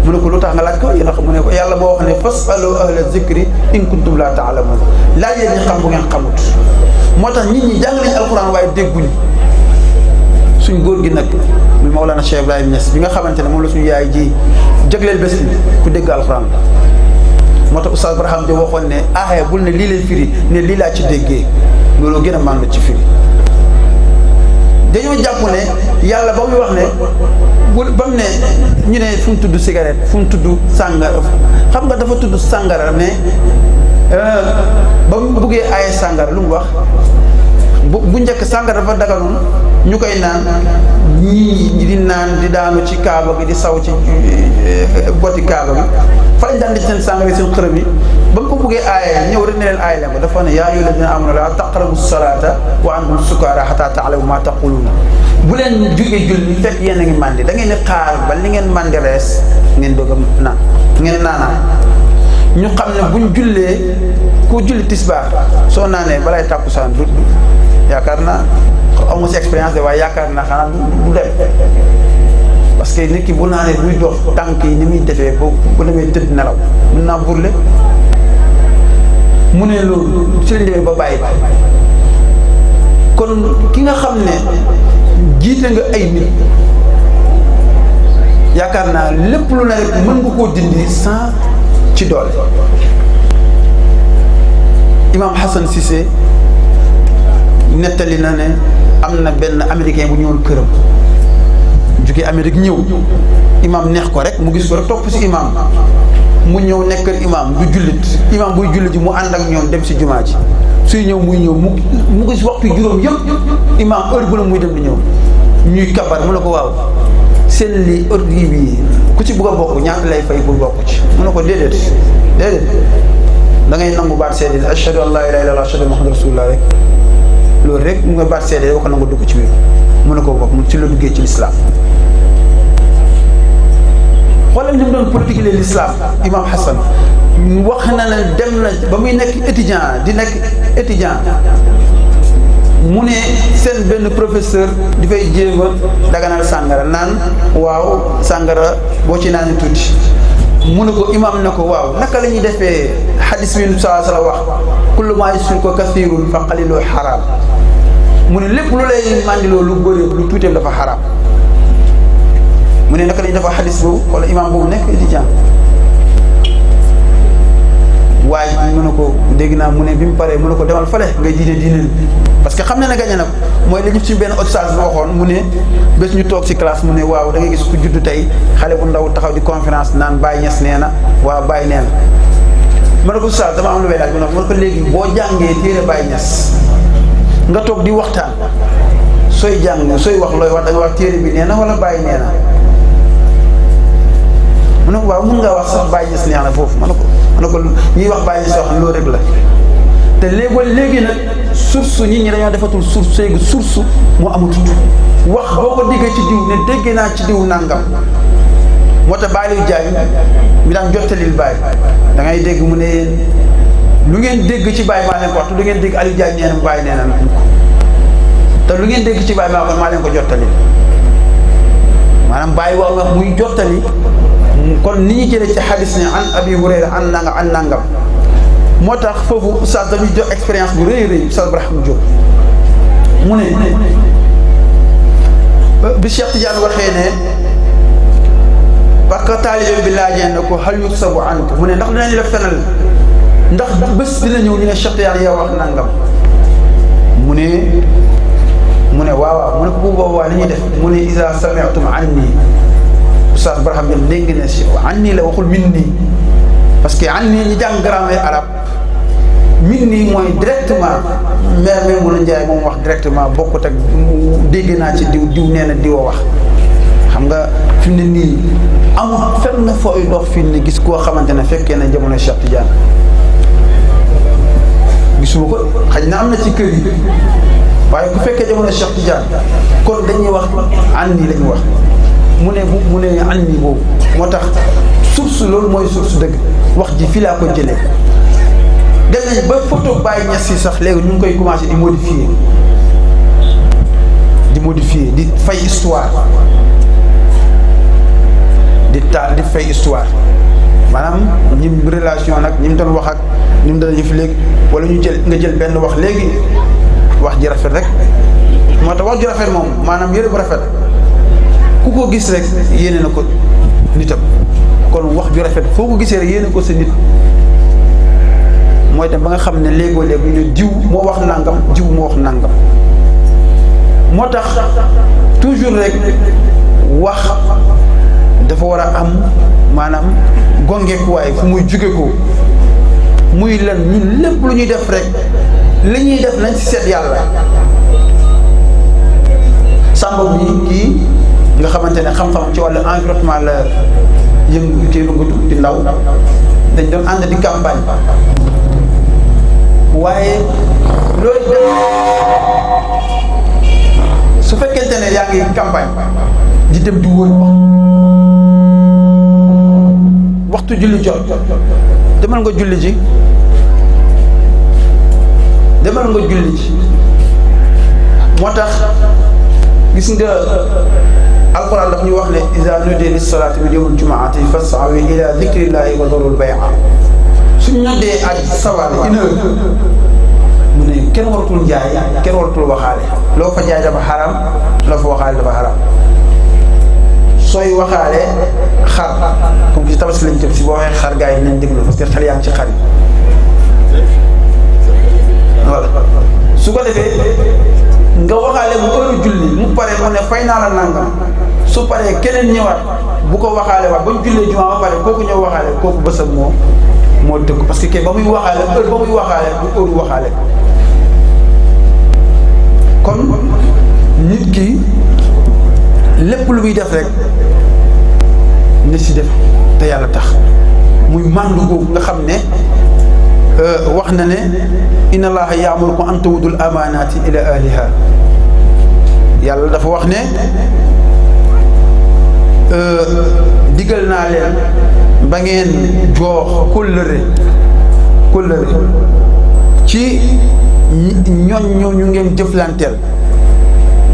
mu ne ko lu tax nga laaj ko yéen mu ne ko yàlla moo wax ne fasalu ahla zikri in kuntum la taalamun laaj leen ñi xam bu ngeen xamut moo tax nit ñi jàng nañu alxuraan waaye dégguñu suñ góor gi nag mi Mawlana Cheikh Ibrahima Niass bi nga xamante ne moom la suñu yaay ji jagleel bés bi ku dégg alxuraan la moo tax Oustaz Braham Diop waxoon ne aaya bul ne lii lay firi ne lii laa ci déggee loolu gën a mànd ci firi dañoo jàpp ne yàlla ba muy wax ne ba mu ne ñu ne fu mu tudd cigarette fu mu tudd sàngara xam nga dafa tudd sàngara mais ba mu buggee aaye sàngara lu mu wax bu njëkk sàngara dafa daganoon ñu koy naan ñii di naan di daanu ci kaaba gi di saw ci boti kaaba gi fa lañ daan di seen sàngara seen xërëm yi ba mu ko buggee aaye ñëw rek ne leen aaye leen ko dafa ne yaa ayyuhal lazina aamanu laa taqrabu salaata wa antum sukaara hattaa ta'lamu maa taquluuna bu leen jógee julli fekk yéen a ngi màndi da ngeen di xaar ba li ngeen màndi rees ngeen doog a naan ngeen naanaan ñu xam ne buñ jullee ku julli tisbaar soo naanee balay tàkkusaan du yaakaar naa amu si expérience de waaye yaakaar naa xanaa du dem parce que nit ki bu naanee buy dox tànk yi ni muy defee bu demee tëdd nelaw mën naa burle mu ne loolu ci lañ demee ba bàyyi kon ki nga xam ne jiite nga ay nit yaakaar naa lépp lu ne rek mën nga koo dindi sans ci doole. Imam Hassan Cissé nettali na ne am na benn américain bu ñëwoon këram jóge Amérique ñëw imam neex ko rek mu gis ko rek topp si imam mu ñëw nekkal imam du jullit imam buy jullit ji mu ànd ak ñoom dem si jumaa ji suy ñëw muy ñëw mu gis waxtu juróom yëpp imam heure bu la muy dem di ñëw ñuy kabar mu ne ko waaw seen lii heure bi ku ci bëgg a bokk ñaata lay fay pour bokk ci mu ne ko déedéet da ngay nangu baat seede ashhadu an laa ilaaha illallaah ashhadu anna muhammadan rasulullah rek loolu rek mu nga baat seede wax nangu dugg ci biir mu ne ko bokk mu ci la duggee ci lislaam. xoolal ni mu doon politique l'islam Imam Hassan wax na ne dem na ba muy nekk étudiant di nekk étudiant mu ne seen benn professeur di fay jéem a daganal sàngara naan waaw sàngara boo ci naan tuuti mu ne ko imam ne ko waaw naka la ñuy defee xadis bi saa sala wax kullu maa yusfil ko kathirun fa qaliloo xaraam mu ne lépp lu lay mandiloo lu bëri lu tuuteem dafa xaraam mu ne naka la ñuy defee xadis boobu wala imam boobu nekk étudiant waaye mu ne ko dégg naa mu ne bi mu paree mu ne ko demal fale ngay diine parce que xam na ne gañe na ko mooy li ñu ci benn oustaz bi waxoon mu ne bés ñu toog ci classe mu ne waaw da ngay gis ku juddu tey xale bu ndaw taxaw di conférence naan Baye Niass nee na waaw Baye nee na ma ne ko oustaz dama am lu may laaj ma ne ko léegi boo jàngee téere Baye Niass nga toog di waxtaan sooy jàng sooy wax looy wax da nga wax téere bi nee na wala Baye nee na mu ne ko waaw mun ngaa wax sax Baye Niass nee na foofu ma ne ko ñuy wax Baye Niass wax loolu rek la te léegi nag source nit ñi dañoo defatul source léegi source moo amatut wax boo ko déggee ci diw ne dégg naa ci diw nangam moo tax Baye Aliou Diagne mi daan jottalil Baye da ngay dégg mu ne yéen lu ngeen dégg ci Baye maa leen ko wax te lu ngeen dégg Aliou Diagne nee na Baye nee na te lu ngeen dégg ci Baye maa leen ko jottalil maanaam Baye wax muy jottali kon ni ñu jëlee ci xadis ne an Abi Hurayra an nangam moo tax foofu oustaz dañuy jox expérience bu rëy oustaz Brahim Diop mu ne bi Cheikh Tidiane waxee ne parce que taalibe bi laajee na ko hal yusabu anka mu ne ndax dinañ la fenal ndax bés dina ñëw ñu ne Cheikh Tidiane yow wax nangam mu ne waaw mu ne ko bu boobaa li ñuy def mu ne iza sami'tum anni oustaz Brahim Diop dégg na si anni la waxul minni parce que anni ñi jàng grammaire arabe minni mooy directement mère Maimouna Ndiaye moom wax directement bokkut ak dégg naa ci diw nee na diwa wax xam nga fi mu ne nii amul fenn fooy dox fi ne gis koo xamante ne fekkee na jamono Cheikh Tidiane gisuma ko xëy na am na ci kër yi waaye ku fekkee jamono Cheikh Tidiane kon dañuy wax anni la ñuy wax mu ne anni boobu moo tax source loolu mooy source dëgg wax ji fii laa ko jëlee dem nañ ba photo Baye Niass yi sax léegi ñu ngi koy commencé di modifier di fay histoire di fay histoire maanaam ñim relation nag ñi mu doon wax ak ñi mu doon yëf léegi wala ñu jël benn wax léegi wax ji rafet rek moo tax wax ji rafet moom maanaam yére bu rafet ku ko gis rek yéene na ko nitam kon wax ju rafet foo ko gisee rek yéene ko sa nit mooy dem ba nga xam ne léegoo léegi ñu diw moo wax nangam diw moo wax nangam moo tax toujours rek wax dafa war a am maanaam gongeekuwaay fu muy jóge ko muy lan ñun lépp lu ñuy def rek li ñuy def nañ ci seet yàlla sàmba bi kii nga xamante ne xam-xam ci wàllu environnement la yëngatu di ndaw dañ doon ànd di campagne waaye loolu su fekkente ne yaa ngi campagne di dem di wër waxtu julli jot demal nga julli ji moo tax gis nga alquran daf ñuy wax ne iza nudiya lis-salaati min yawmil jumaati fas'aw ila dhikrillahi wa dharul bay'a suñ noddee aj sawal une heure mu ne kenn waratul jaay kenn waratul waxaale loo fa jaay dafa xaram loo fa waxaale dafa xaram sooy waxaale xar comme ci tabaski lañ jëm si boo waxee xar gars yi dinañ déglu parce que xel yaa ngi ci xar yi voilà su ko defee nga waxaale bu heure julli mu pare mu ne fay naa la nangam su paree keneen ñëwaat bu ko waxaale waat ba ñu jullee jumaa ba pare kooku ñëw waxaale kooku bësam moo dëkk parce que ba muy waxaale heure ba muy waxaale bu heure waxaale kon nit ki lépp lu muy def rek ne si def te yàlla tax muy màndu googu nga xam ne wax na ne inna allaha ya'murukum an tu'addul amaanaati ila ahliha yàlla dafa wax ne digal naa leen ba ngeen joox kóllëre ci ñooñu ngeen jëflanteel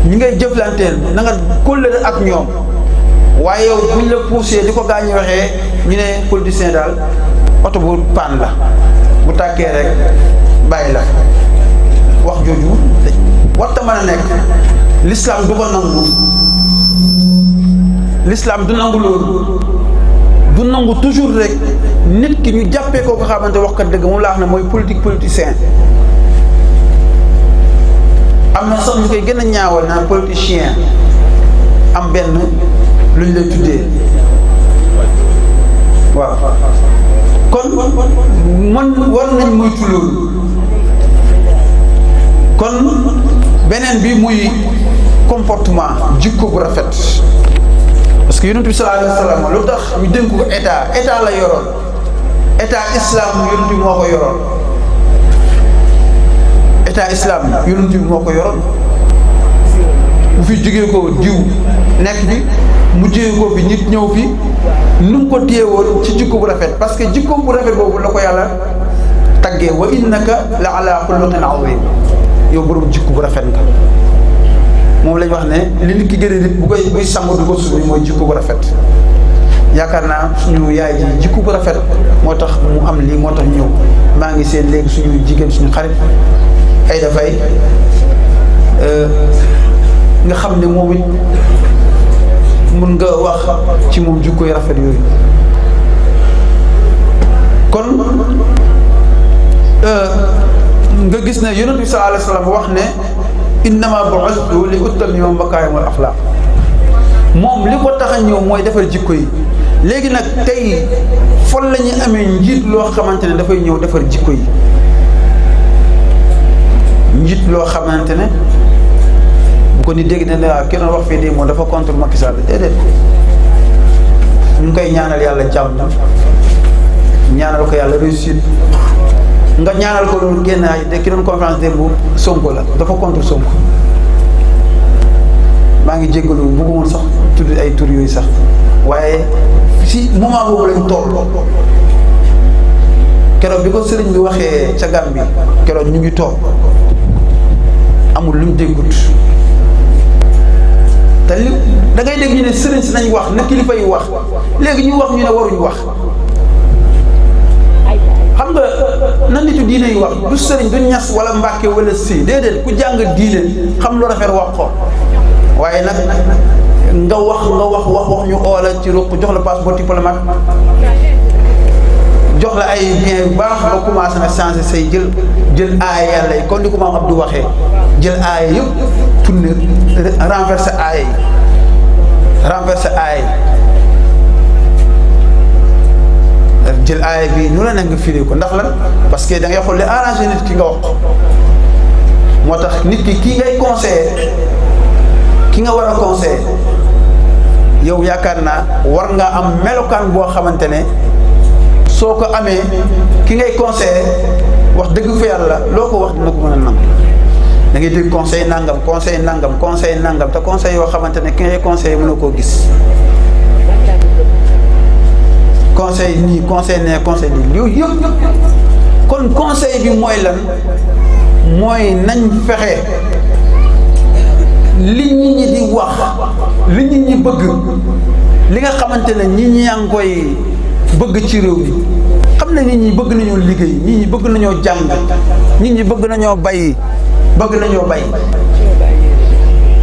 ñi ngay jëflanteel na nga kóllëre ak ñoom waaye yow buñ la poussé di ko gaañu waxee ñu ne politicien daal oto bu paan la bu tàkkee rek bàyyi la wax jooju warta mën a nekk l'islam du ko nangu l'islam du nangu loolu du nangu toujours rek nit ki ñu jàppee ko xamante wax kat dëgg moom laa wax ne mooy politicien am na sax ñu koy gën a ñaawal naan politicien am benn lu ñu lay tuddee waaw kon man war nañ moytu loolu kon beneen bi muy comportement jikko bu rafet parce que yonent bi sallallahu alayhi wa sallam lu tax ñu dénk ko état la yoroon état islam yonent bi moo ko yoroon état islam yonent bi moo ko yoroon bu fi jógee ko diw nekk bi mu jógee ko fi nit ñëw fi nu mu ko téye woon ci jikko bu rafet parce que jikko bu rafet boobu la ko yàlla taggee wa innaka la ala xuluqin azim yow borom jikko bu rafet nga moom lañ wax ne li nit ki gën a nit bu koy buy sangu du ko subi mooy jikko bu rafet yaakaar naa suñu yaay ji jikko bu rafet moo tax mu am lii moo tax ñëw maa ngi seen léegi suñu jigéen suñu xarit ay dafay nga xam ne moom it mun nga wax ci moom jikko yu rafet yooyu kon nga gis ne yonent bi sallallahu alayhi wa sallam wax ne innama bu'ithtu li utammima makaarimul axlaaq moom li ko tax a ñëw mooy defar jikko yi léegi nag tey fol la ñuy amee njiit loo xamante ne dafay ñëw defar jikko yi njiit loo xamante ne bu ko ni dégg ne la kenn wax fii de moom dafa contre Macky Sall déedéet ñu ngi koy ñaanal yàlla jàmm ñaanal ko yàlla réussite nga ñaanal ko loolu génn ay de ki doon conférence démb Sonko la dafa contre Sonko maa ngi jéggalu bëggumoon sax tudd ay tur yooyu sax waaye si moment boobu lañ toll keroog bi ko sëriñ bi waxee ca Gàmbi keroog ñu ngi toog amul luñ déggut te li da ngay dégg ñu ne sëriñ si nañ wax na kilifa yi wax léegi ñu wax ñu ne waruñ wax xam nga na nitu diine yi wax du sëriñ du ñas wala mbàkke wala si déedéet ku jàng diine xam lu rafet wax ko waaye nag nga wax ñu oola ci ruq jox la passeport diplomate jox la ay bien yu baax nga commencé na changer say jël aaya yàlla yi kon ni ko maam Abdou waxee jël aaya yëpp tourné renverser aaya yi jël aaya bi nu la nekk nga firi ko ndax lan parce que da ngay xool li arrangé nit ki nga wax moo tax nit ki kii ngay conseiller ki nga war a conseiller yow yaakaar naa war nga am melokaan boo xamante ne soo ko amee ki ngay conseiller wax dëgg fa yàlla loo ko wax dina ko mën a nangu da ngay dégg conseil nangam te conseil yoo xamante ne ki ngay conseiller mënoo koo gis conseil nii conseil nee conseil nii yooyu yëpp kon conseil bi mooy lan mooy nañ fexe li nit ñi di wax li nit ñi bëgg li nga xamante ne nit ñi yaa ngi koy bëgg ci réew mi xam ne nit ñi bëgg nañoo liggéey nit ñi bëgg nañoo jàng nit ñi bëgg nañoo bay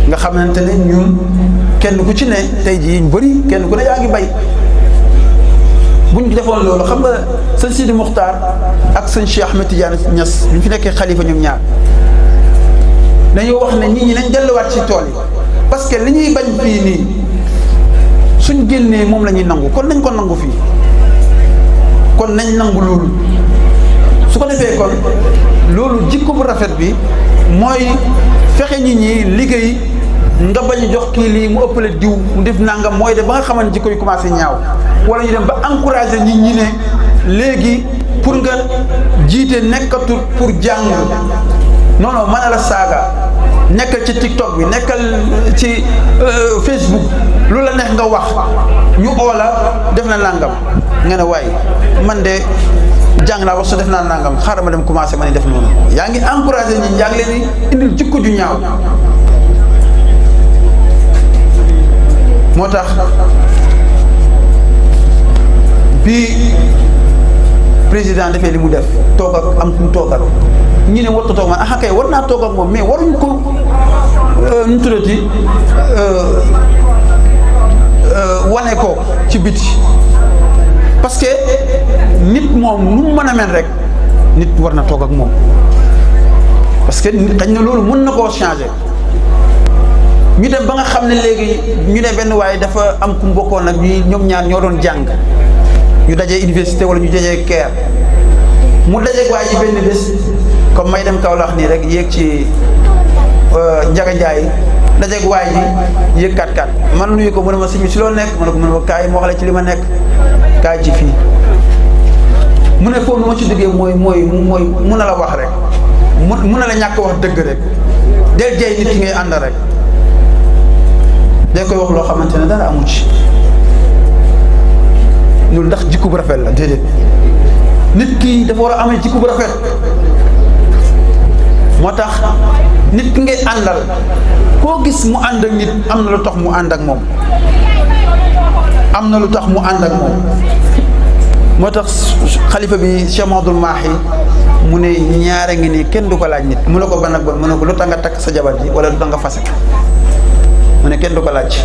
nga xamante ne ñun kenn ku ci ne tey jii ñu bëri kenn ku ne yaa ngi bay bu ñu defoon loolu xam nga sëñ Sidi Muxtaar ak sëñ Cheikh Ahmed Tidiane Niass bi ñu fi nekkee xalifa ñoom ñaar dañoo wax ne nit ñi nañ delluwaat ci tool yi parce que li ñuy bañ fii nii suñ génnee moom la ñuy nangu kon nañ ko nangu fii kon nañ nangu loolu su ko defee kon loolu jikko bu rafet bi mooy fexe nit ñi liggéey nga bañ a jox kii lii mu ëppale diw mu def nangam mooy de ba nga xamante jikko yi commencé ñaaw wala ñu dem ba encourager nit ñi ne léegi pour nga jiite nekkatul pour jàng non non mën a la saaga nekkal ci TikTok bi nekkal ci Facebook lu la neex nga wax ñu oola def na nangam nga ne waaye man de jàng naa wax su def naa nangam xaaral ma dem commencé ma ni def noonu yaa ngi encouragé ñi yaa ngi leen di indil jikko ju ñaaw moo tax bi président defee li mu def toog ak am ku mu toogal ñu ne warut a toog man ah kay war naa toog ak moom mais waruñ ko nu tuddati wane ko ci biti parce que nit moom nu mu mën a mel rek nit war na toog ak moom parce que xañ na loolu mën na koo changer ñu dem ba nga xam ne léegi ñu ne benn waaye dafa am ku mbokkoon nag ñoom ñaar ñoo doon jàng ñu dajee université wala ñu dajee Caire mu dajeeg waa ji benn bés comme may dem Kaolack nii rek yéeg ci Njaga Njaay dajeeg waa ji yéeg 4x4 man nuyu ko mu ne ma sëñ bi si loo nekk ma ne ko mu ne ma kaay ma wax la ci li ma nekk kaay ci fii mu ne foofu nu ma ci duggee mooy mun na la wax rek mun na la ñàkk wax dëgg rek del jey nit ki ngay ànd rek day koy wax loo xamante ne dara amu ci loolu ndax jikko bu rafet la déedéet nit ki dafa war a amee jikko bu rafet moo tax nit ki ngay àndal koo gis mu ànd ak nit am na lu tax mu ànd ak moom am na lu tax mu ànd ak moom moo tax xalifa bi Cheikh Mahamadul Mahi mu ne ñaare ngi nii kenn du ko laaj nit mu ne ko ban ak ban mu ne ko lu tax nga takk sa jabar ji wala lu tax nga fase mu ne kenn du ko laaj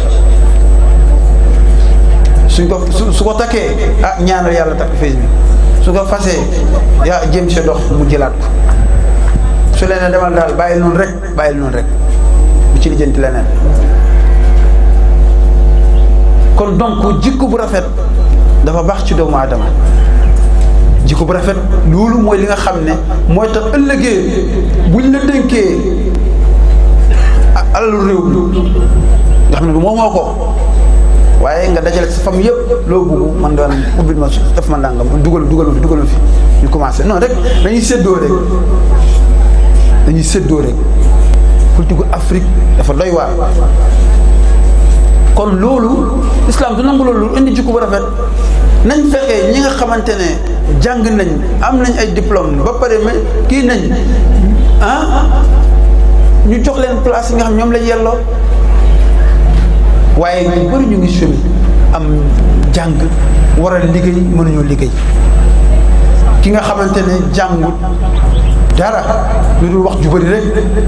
suñ ko su ko takkee ah ñaanal yàlla takk fees bi su ko fasee yaa jëm si dox mu jëlaat ko su leen demal daal bàyyi noonu rek bu ci lijjanti leneen kon donc jikko bu rafet dafa baax ci doomu aadama jikko bu rafet loolu mooy li nga xam ne mooy tax ëllëgee buñ la dénkee alalu réew mi nga xam ne du moomoo ko waaye nga dajale sa famille yëpp loo bëgg man doon ubbil ma def ma ndàngam dugal fi ñu commencé non rek dañuy séddoo rek politique Afrique dafa doy waar kon loolu islam du nangu loolu indi jikko bu rafet nañ fexe ñi nga xamante ne jàng nañ am nañ ay diplôme ba pare kii nañ ñu jox leen place yi nga xam ñoom lañ yelloo waaye ñu bëri ñu ngi chômé am jàng war a liggéey mënuñoo liggéey ki nga xamante ne jàngut dara lu dul wax ju bëri rek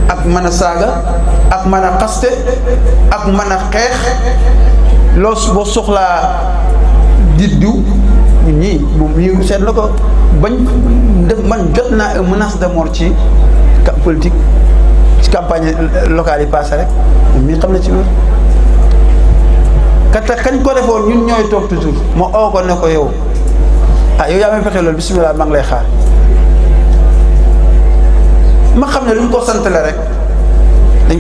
ak mën a saaga ak mën a xaste ak mën a xeex loo boo soxlaa di diw ñii moom ñii seet na ko bañ def man jot naa menace de mort ci politique ci campagne locale yi passé rek moom mii xam na ci loolu kata kañ ko defoon ñun ñooy toog toujours ma oo ko ne ko yow yow yaa may fexe loolu bisimilah maa ngi lay xaar ma xam ne lu ñu ko sant la rek dañ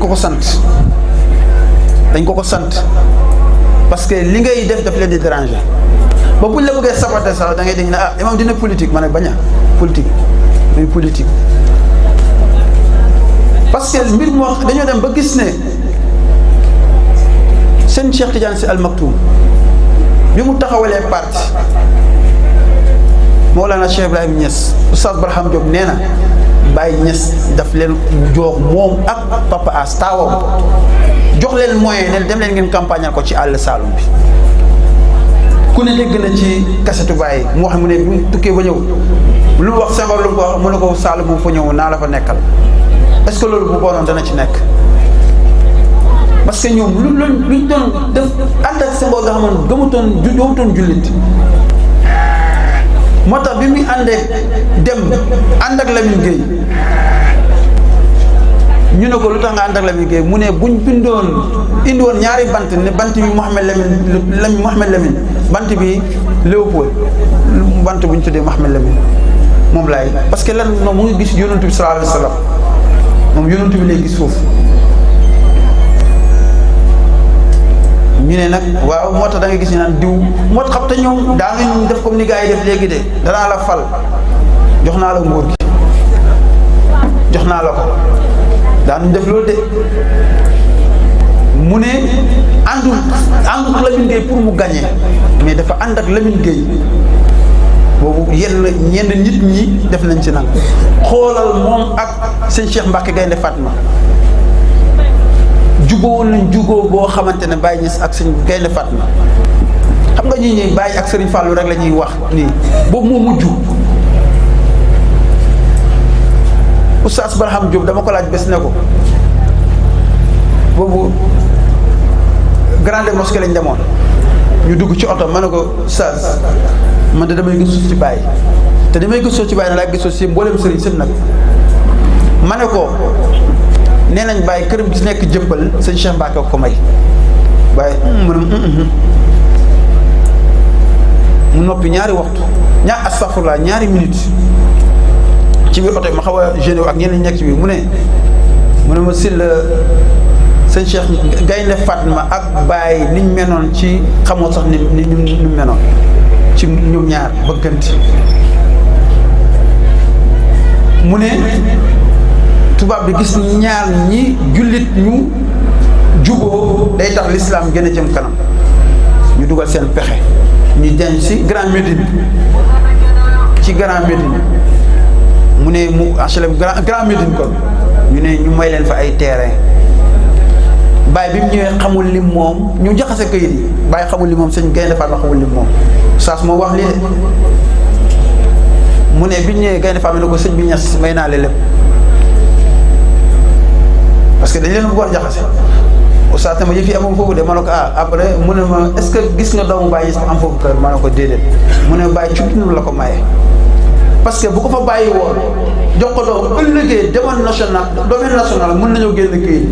ko sant parce que li ngay def daf leen di déranger ba buñ la bëggee saboter sax da ngay dégg ne imam dina politique ma ne bañ a politique muy politique parce que mbir moo dañoo dem ba gis ne seen Cheikh Tidiane Sy Al Maktoum bi mu taxawalee parti Mawlana Cheikh Ibrahim Niass Oustaz Barham Diop nee na Baye Niass daf leen jox moom ak Papa As taawam jox leen moyen ne dem leen ngeen campagnal ko ci àll Saloum bi ku ne dégg na ci kasetu Baye mu wax mu ne bu tukkee ba ñëw lu mu wax Senghor lu mu ko wax mu ne ko Saloum bu fa ñëw naa la fa nekkal est-ce que loolu bu boonoon dana ci nekk parce que ñoom luñ doon def ànd ak Senghor nga xamoon gëmutoon jullit moo tax bi muy àndee dem ànd ak Lamine Gueye ñu ne ko lu tax nga ànd ak Lamine Gueye mu ne buñ bindoon indi woon ñaari bant ne bant bi Mouhamed Lamine bant bi Léopold bant bu ñu tuddee Mouhamed Lamine moom laay parce que lan moom mu ngi gis yonent bi sallallahu alayhi wa sallam moom yonent bi lay gis foofu ñu ne nag waaw moo tax da nga gis ñu naan diw moo tax xam te ñoom daa ngañ def comme ni gars yi def léegi de danaa la fal jox naa la nguur gi jox naa la ko daanuñ def loolu de mu ne àndul ak Lamine Gueye pour mu gagner mais dafa ànd ak Lamine Gueye boobu ñenn nit ñi def nañ ci nag xoolal moom ak sëñ Cheikh Mbacke Gaynde Fatma jubóo nañ jugoo boo xamante ne Baye Niass ak sëñ Gaynde Fatma xam nga ñi Baye ak Serigne Fallou rek la ñuy wax nii boobu moo mujj Oustaz Barham Diop dama ko laaj bés ne ko boobu grande mosquée lañ demoon ñu dugg ci oto ma ne ko Oustaz man de damay gëstu ci Baye te damay gëstoo ci Baye na laa gëstoo ci mboolem sëriñ sëpp nag ma ne ko nee nañ Baye këram gi nekk jëmbal sëñ Cheikh Mbacke ko may Baye mu noppi ñaari waxtu astafurlah ñaari minutes ci biir oto ma xaw a génne ak ñeneen ñi nekk ci biir mu ne ma sil sëñ Cheikh Gaynde Fatma ak Baye niñ menoon ci xamoo sax ni ñu menoon ci ñoom ñaar bëgganti mu ne tubaab bi gis ñaar ñi jullit ñu juboo day tax l'islam gën a jëm kanam ñu dugal seen pexe ñu denc ci Grand Médine mu ne mu HLM Grand Médine kon ñu ne ñu may leen fa ay terrain Baye bi mu ñëwee xamul lim moom ñu jaxase kayit yi Baye xamul lim moom sëñ Gaynde Fatma xamul lim moom saas moo wax lii de mu ne bi ñu ñëwee Gaynde Fatma ne ko sëñ bi Niass may naa leen lépp parce que dañ leen bëggoon jaxase oustaz tamit yëf yi amoon foofu de ma ne ko après mu ne ma est-ce que gis nga doomu Baye Niass am foofu kër ma ne ko déedéet mu ne Baye cubtinul la ko maye parce que bu ko fa bàyyi woon jox ko doom ëllëgee domaine national mën nañoo génn kii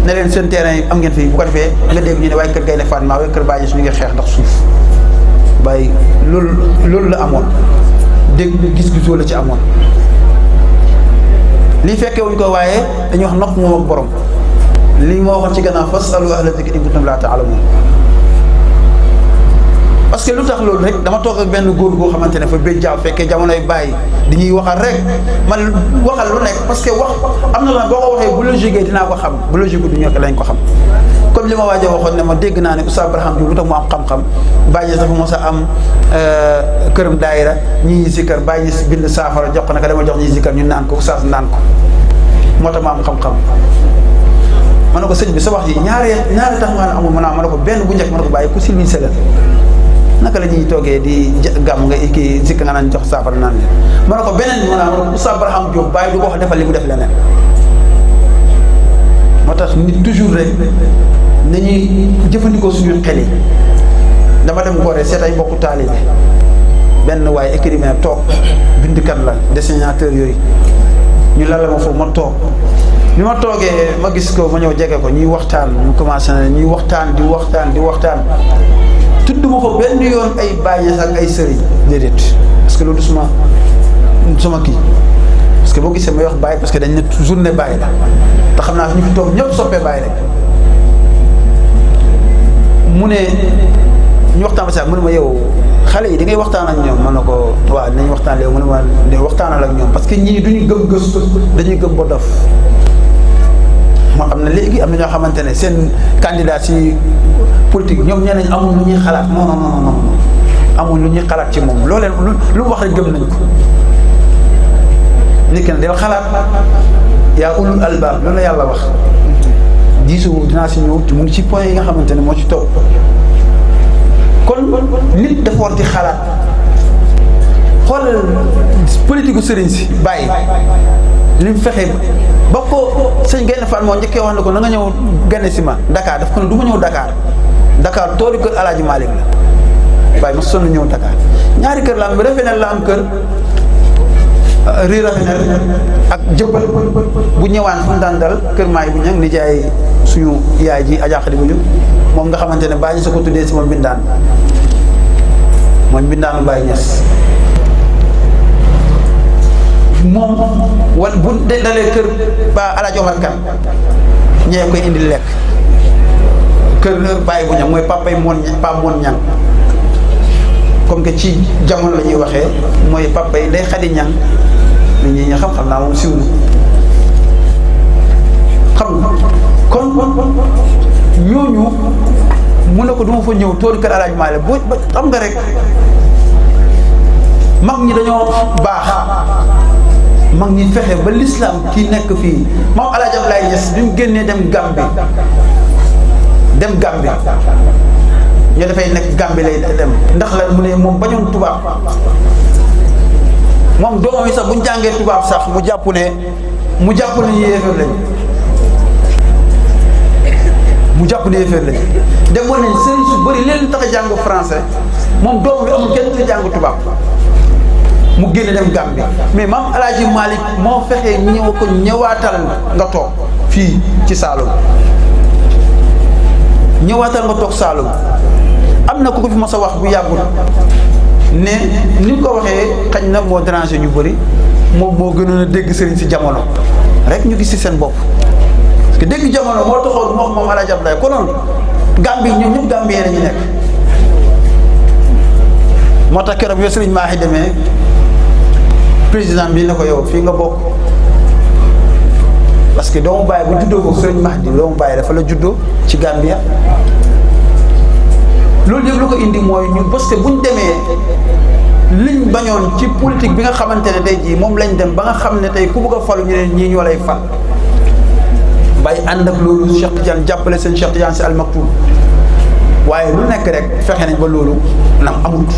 ne leen seen terrain yi am ngeen fii bu ko defee nga dégg ñu ne waaye kër Gaynde Fatma waaye kër Baye Niass ñu ngi xeex ndax suuf Baye loolu la amoon dégg gis-gisoo la ci amoon lii fekkee wuñ ko waaye dañuy wax nopp moom ak borom lii moo waxoon ci gannaaw fasalu ahla zikri in kuntum laa ta'lamuun parce que lu tax loolu rek dama toog ak benn góor goo xamante ne fa béjjaaw fekkee jamonoy Baye di ñuy waxal rek man waxal lu nekk parce que wax am na la boo ko waxee bu logique dinaa ko xam bu logique du ñëkk lañ ko xam comme li ma waaj a waxoon ne ma dégg naa ne Oustaz Barham Diop lu tax mu am xam-xam Baye Niass dafa mos a am këram daayira ñii si kër Baye Niass bind saafara jox ko naka dama jox ñii si kër ñu naan ko Oustaz naan ko moo tax mu am xam-xam ma ne ko sëñ bi sa wax yi ñaari tax nga amul ma ne ko benn bu njëkk ma ne ko bàyyi ku silvise la naka la ñuy toogee di gàmm nga kii zikk nga naan jox saafara naan leen ma ne ko beneen bi ma ne ko Oustaz Barham Diop Baye du ko wax defal li mu def leneen moo tax nit toujours rek nañuy jëfandikoo suñu xel yi dama dem Gorée seet ay mbokku taalibe benn waaye écrivain toog bindkat la dessinateur yooyu ñu lala ma foofu ma toog bi ma toogee ma gis ko ma ñëw jege ko ñuy waxtaan ñu commencé na ñuy waxtaan di waxtaan tudd ma fa benn yoon ay Baye Niass ak ay sëriñ déedéet parce que loolu sama kii parce que boo gisee may wax Baye parce que dañ ne journée Baye la te xam naa fi ñu fi toog ñëpp soppee Baye rek mu ne ñu waxtaan ba sax mu ne ma yow xale yi di ngay waxtaan ak ñoom man na ko waaw dinañ waxtaan léegi mu ne ma di waxtaanal ak ñoom parce que ñii duñu gëm gëstu dañuy gëm ba dof moo xam ne léegi am na ñoo xamante ne seen candidat ci politique ñoom ñeneen amul lu ñuy xalaat non amul lu ñuy xalaat ci moom looleen lu mu wax rek gëm nañ ko nit ki ne del xalaat yaa ulul albaab loolu la yàlla wax diisu dinaa si ñëw mu ngi ci point yi nga xamante ne moo ci topp kon nit dafa war di xalaat xoolal politique gu sëriñ si bàyyi lim fexe ba ko sëñ Gaynde Fall moo njëkkee wax na ko na nga ñëw gane si ma Dakar daf ko ne du ma ñëw Dakar toolu kër Alaaji Malick la waaye ma sonn ñëw Dakar ñaari kër la am refe ne la am kër riira ak jëppal bu ñëwaan fu mu daan dal kër maay bu ñang nijaay suñu yaay ji Adja Khady Boudiou moom nga xamante ne bàyyi sa ko tuddee si ma mbindaan mooy mbindaanu Baye Niass moom wan bu dalee kër ba Alaaji Omar Kan ñee koy indi lekk kër Baye bu ñang mooy papay moon ñang comme que ci jamono la ñuy waxee mooy papay Ndey Xadi Ñang nit ñi xam naa moom siw na xam kon ñooñu mu ne ko du ma fa ñëw toolu kër Alaaji Maalik boo xam nga rek mag ñi dañoo baax mag ñi fexe ba l'islam kii nekk fii moom Alaaji Abdoulaye Niass bi mu génnee dem Gambie ñoo dafay nekk Gambie lay dem ndax la mu ne moom bañoon tubaab moom doomam yi sax bu ñu jàngee tubaab sax mu jàpp ne yéefar lañ demoon nañ sëriñ su bëri leen tax a jàng français moom doomam bi amul kenn ku jàng tubaab mu génn dem Gambie mais maam Alaaji Malick moo fexee ñëwaatal nga toog fii ci Saloum ñëwaatal nga toog Saloum am na ku ko fi mos a wax bu yàggul ne ni mu ko waxee xañ na moo déranger ñu bëri moom moo gënoon a dégg sëriñ si jamono rek ñu gis ci seen bopp parce que dégg jamono moo taxoon mu wax moom Alaaji Abdoulaye konoon Gambie ñoom ñëpp Gambien la ñu nekk moo tax keroog yoo sëriñ Maahi demee président bi ne ko yow fii nga bokk parce que doomu Baye bu juddoo ko sëriñ Mahdi doomu Baye dafa la juddoo ci Gambia loolu yëpp lu ko indi mooy ñun parce que buñ demee liñ bañoon ci politique bi nga xamante ne tey jii moom lañ dem ba nga xam ne tey ku bëgg a falu ñu ne ñii ñoo lay fal bàyyi ànd ak loolu Cheikh Tidiane jàppale seen Cheikh Tidiane si Al Maktoum waaye lu nekk rek fexe nañ ba loolu nam amut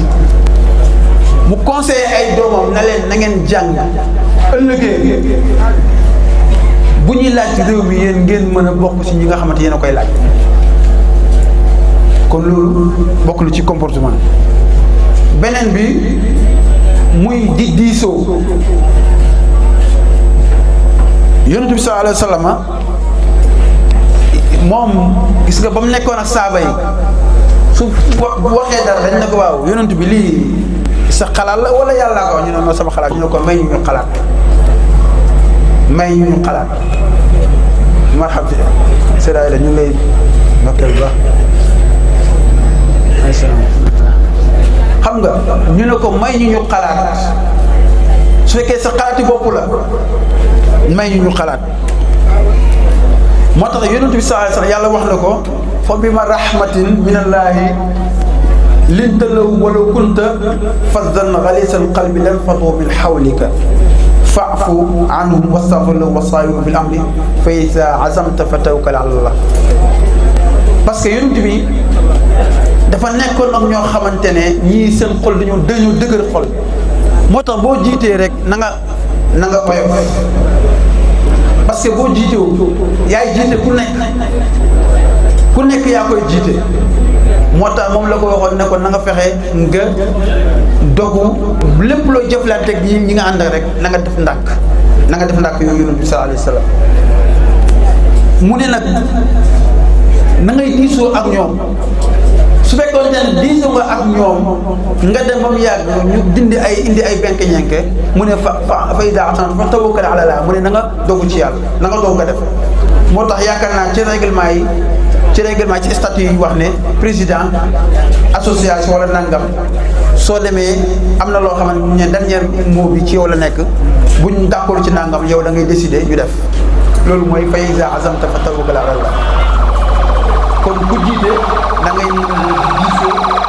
mu conseillé ay doomam na leen na ngeen jàng ëllëgee bu ñuy laaj ci réew mi yéen ngeen mën a bokk ci ñi nga xamante yéen a koy laaj kon loolu bokk lu ci comportement beneen bi muy di diisoo yonent bi sallallahu alayhi wa sallam moom gis nga ba mu nekkoon ak saaba yi su waxee dara dañ ne ko waaw yonent bi lii sa xalaat la wala yàllaa ko wax ñu ne non sama xalaat ñu ne ko may ñu xalaat marhab séddaay la ñu lay ndokkeel ba xam nga ñu ne ko may ñu xalaat su fekkee sa xalaati bopp la may ñu xalaat moo tax yonent bi sallallahu alayhi wasallam yàlla wax na ko fa bima rahmatin minallaahi linta lahum walaw kunta faddan ghalisal qalbi lan faddu min hawlika fa'fu anhum wastaghfir lahum wasaawirhum fil amri fa iza azamta fatawakkal ala Allah parce que yonent bi dafa nekkoon ak ñoo xamante ne ñii seen xol dañoo dëgër xol moo tax boo jiitee rek na nga oyof parce que boo jiitewu yaay jiite ku nekk yaa koy jiite moo tax moom la ko waxoon ne ko na nga fexe nga dogu lépp loo jëflanteeg ñi nga ànd rek na nga def ndànk yow yonent bi sallallahu alayhi wa sallam mu ne nag na ngay diisoo ak ñoom su fekkoon ne diisoo nga ak ñoom nga dem ba mu yàgg ñu indi ay benk ñenke mu ne fa ida azamta fa tawakkal ala Allah mu ne na nga dogu ci yàlla na nga dogu nga def moo tax yaakaar naa ci règlement ci statut yi wax ne président association wala nangam soo demee am na loo xamante ne dernier mot bi ci yow la nekk buñ d'accord ci nangam yow da ngay décider ñu def loolu mooy fa iza azamta fa tawakkal ala Allah kon ku jiite da ngay diisoo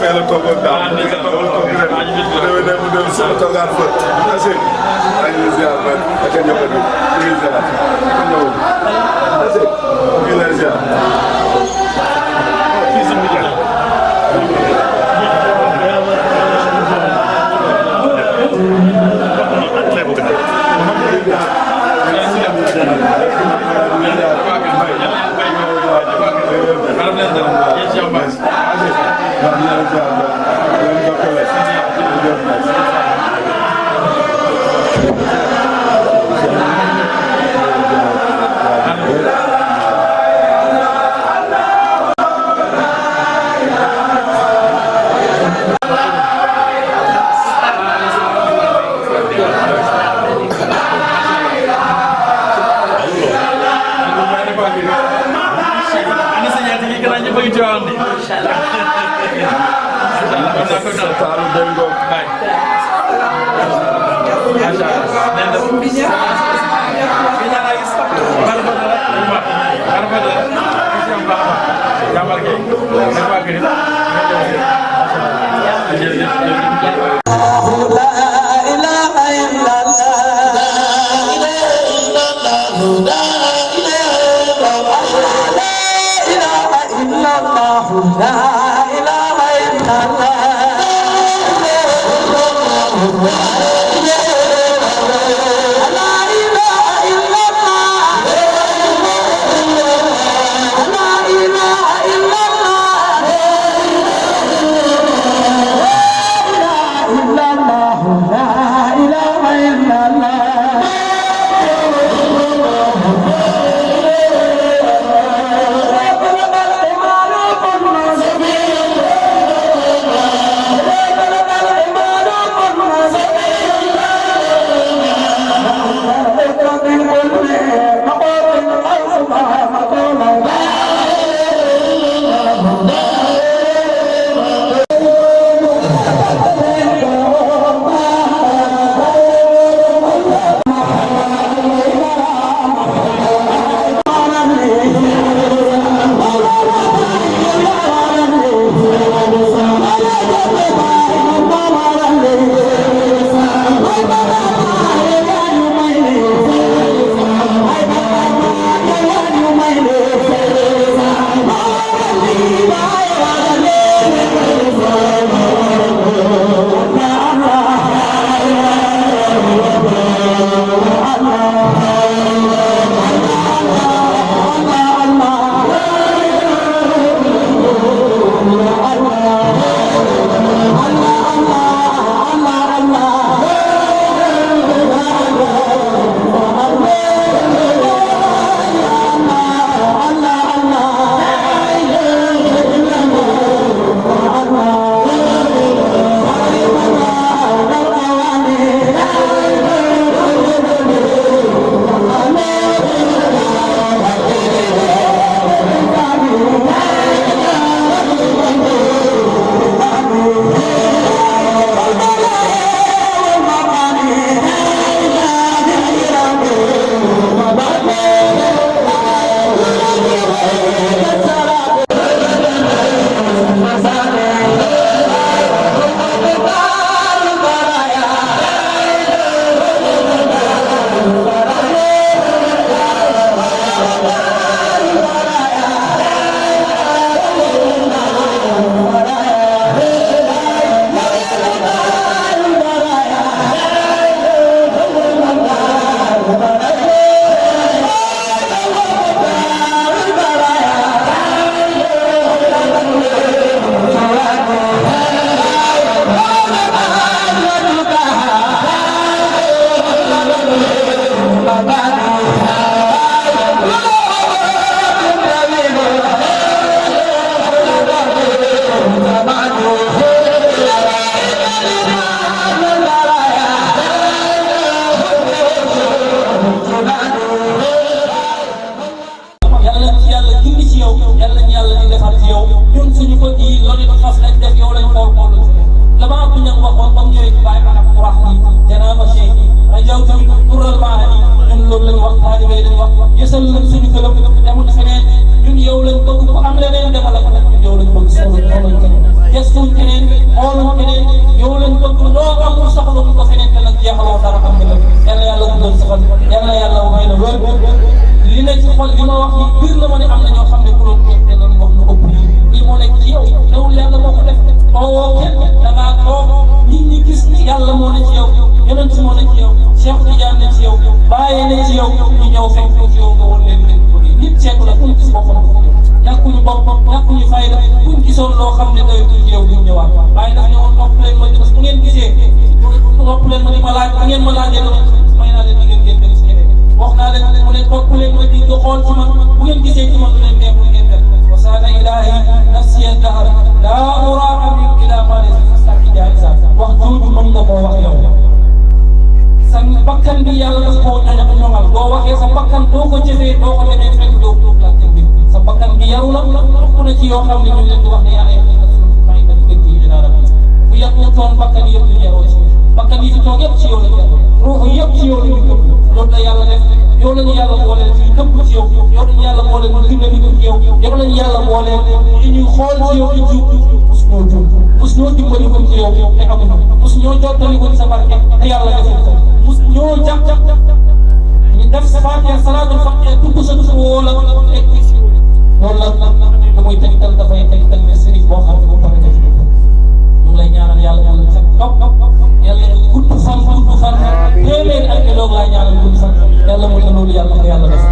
teel a toog ak daal bu demee ne mu dem si toogaat fa assez ay ñu ziar ba ak a ñëw bi ñu ziar ko ñëw assez ñu lay ziar fii si Mbidjane loolu la ñu wax taalibe yi dañu wax yësal nañ suñu gëlëm demul feneen ñun yow lañ bëgg ku am leneen demal ak nag ñun yow lañ bëgg xooluñ keneen gestuñ keneen xooluñ keneen yow lañ bëgg loo amul soxla mu ko feneen te nag jeexaloo dara am nga yàlla yàlla guddal sa fan yàlla yàlla may la wér li nekk ci xol li ma wax ni biir na ma ne am na ñoo xam ne bu doon te doon wax lu ëpp lii moo nekk ci yow newul yàlla moo ko def toogoo kenn da ngaa toog nit ñi gis ni yàlla moo ne ci yow yonent moo ne ci yow Cheikh Tidiane ne ci yow bàyyi ne ci yow ñu ñëw fekk ko ci yow nga woon leen leen ko nit ceeku la kuñ gis boppam ñàkkuñu bopp ñàkkuñu fayda kuñ gisoon loo xam ne doy ci yow duñ ñëwaat bàyyi daf ne woon topp leen ma bu ngeen gisee topp leen ma di ma laaj bu ngeen ma laajee may naa leen di ngeen dem ci keneen wax naa leen mu ne topp leen ma di xool ci man bu ngeen gisee ci man du leen neex ngeen def wasaana ilahi nafsi dahar laa uraa min ila mali saki jaisa wax jooju mën nga koo wax yow sa bakkan bi yàlla daf koo ñoŋal boo waxee sa bakkan doo ko jëfee doo ko demee fekk doo la bi sa bakkan bi yaru la bokk na ci yoo xam ne ñu leen di wax ne yàlla may ka gën ci dina rabbi bu yàqu toon bakkan yëpp ñu yaroo ci bakkan yi fi toog yëpp ci yow la yaroo ruuxu yëpp ci yow la ñu gëm loolu la yàlla def yow la ñu yàlla booleel ci këpp ci yow yow la ñu yàlla booleel mu gën a dugg ci yow yow la ñu yàlla booleel ñu ñuy xool ci yow di jub mus ñoo jub mus ñoo dimbali ko ci yow te amuñu mus ñoo jottali ko sa barke te yàlla deful ko mus ñoo jàpp ñu def sa Faatiha salaatul Faatiha dugg sa woo la teg ci loolu la lu muy tegtal dafay tegtal ne sëriñ boo xam ne bu pare def ñu ngi lay ñaanal yàlla mu sa topp yàlla gudd fan téeméer ak loolu laa ñaanal gudd fan yàlla mën na loolu yàlla ko yàlla def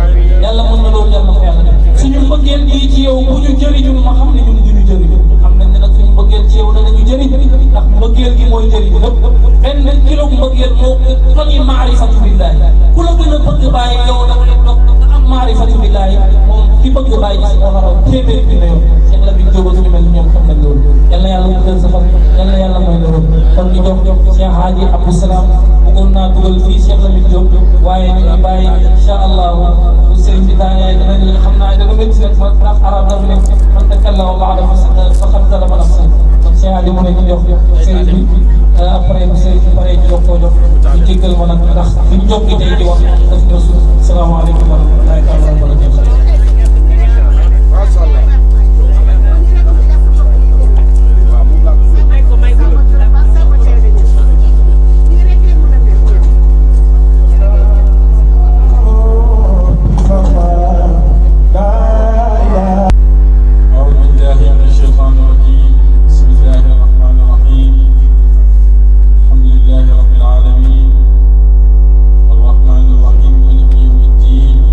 yàlla mën na loolu yàlla ko yàlla def suñu mbëggeel bii ci yow bu ñu jëriñul ma xam ne ñun duñu jëriñu xam nañ ne nag suñu mbëggeel ci yow danañu jëriñ ndax mbëggeel gi mooy jëriñ lépp benn kilo mbëggeel moo toñi maarifatu billahi ku la gën a bëgg bàyyi yow da ngay toog nga am maarifatu billahi moom ki bëgg bàyyi si moo xaraw téeméer bi na yow Cheikh Lamine Diop ñu mel ñoom xam nañ loolu yàlla yàlla mu gën sa fan yàlla yàlla mooy loolu kon ñu jox Cheikh Hadi Abdou Salam bëggoon naa dugal fii Cheikh Lamine Diop waaye ñu ngi bàyyi incha allah bu sëriñ bi daanee danañ xam naa dana métti rek ma ndax arab dafa nekk man takallama ba'da faqad zalama nafsahu kon Cheikh Hadi mu ne ñu jox sëriñ bi après bu sëriñ bi paree ñu jox koo jox ñu jéggal ma nag ndax buñ jóg gi tey di wax daf ñu rasul salaamaaleykum wa rahmatullahi taala wa barakatuh الرحمن الرحيم مالك يوم الدين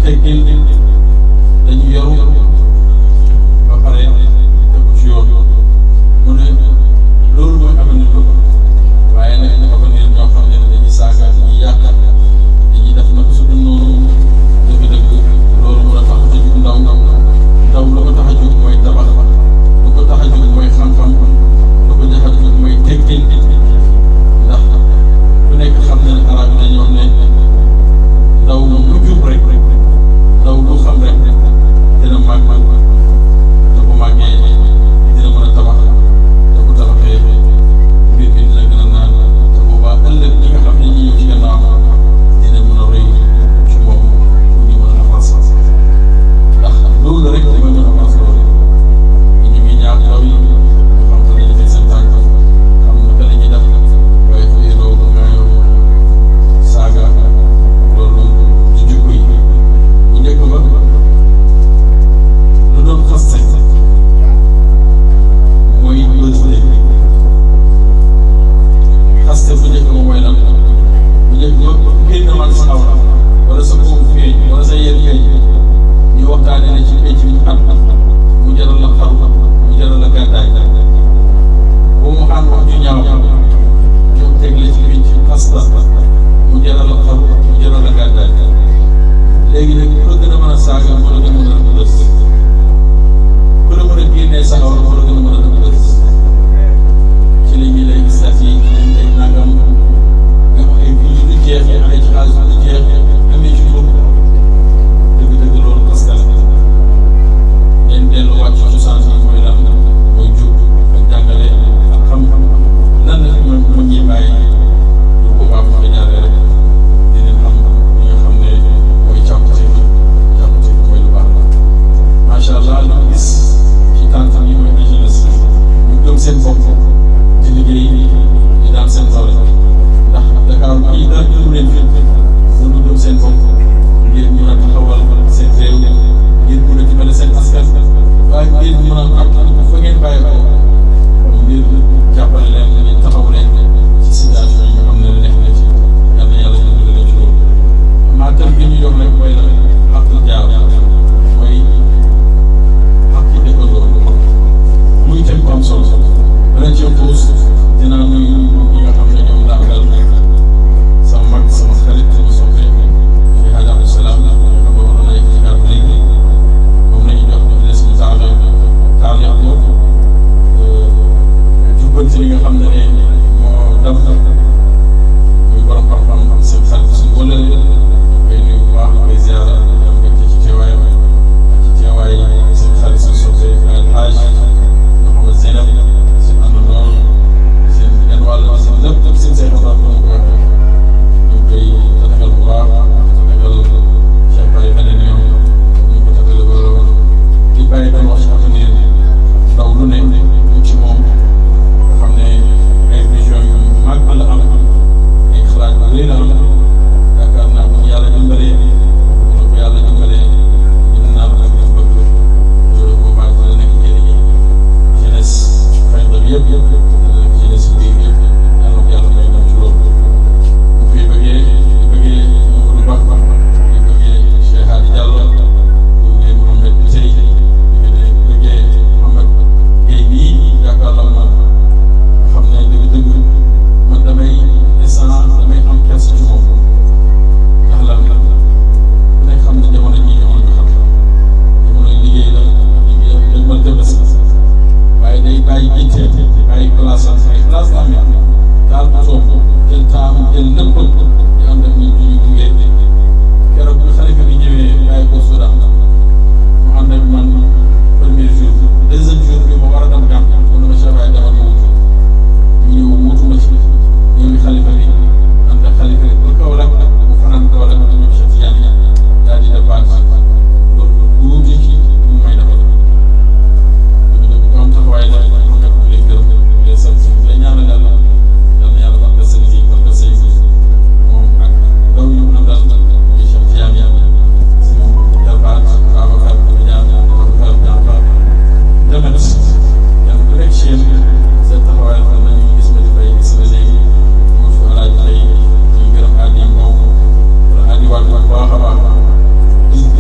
teggin dañu yaru ba pare tegu ci yoon mu ne loolu mooy avenir ba waaye nag dafa ne ñoo xam ne dañuy saaga dañuy yàq dañuy def nag su dul noonu dëgg-dëgg loolu mën a tax a jóg ndaw lu ko tax a jóg mooy tabax lu ko tax a jóg mooy xam-xam lu ko tax a jóg mooy teggin ndax ku nekk xam ne arab yi dañuy wax ne ndaw lu jub rek ndaw lu xam rek dina màgg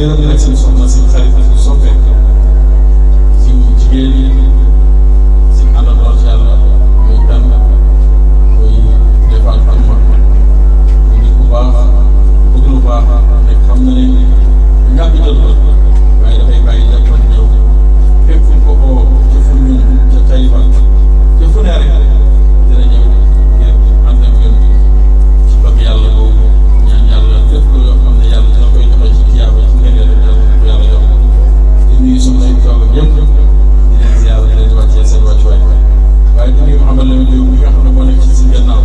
gërëm nag seen soxna seen xarit seen soppee seen jigéen ñi seen àndandoo ci yàlla muy kan muy defal ak ma mu nit ku baax bëgg lu baax nekk xam na ne ñàkk jot la waaye dafay bàyyi jàppoon ñëw fépp fu ko oo ca fu ñun ca Taïba ca fu ne rek dina ñëw ngir ànd ak ñun ci bëgg yàlla boobu ñaan yàlla lépp loo xam ne yàlla dina koy joxe ci tiyaaba ci ngëneel rek yàlla ko yàlla jox di nuyu soxna yu toog ak yëpp di leen ziar di leen wàccee seen wàccuwaay waaye di nuyu Mouhamed Lamine Diop mi nga xam ne moo nekk ci si gannaaw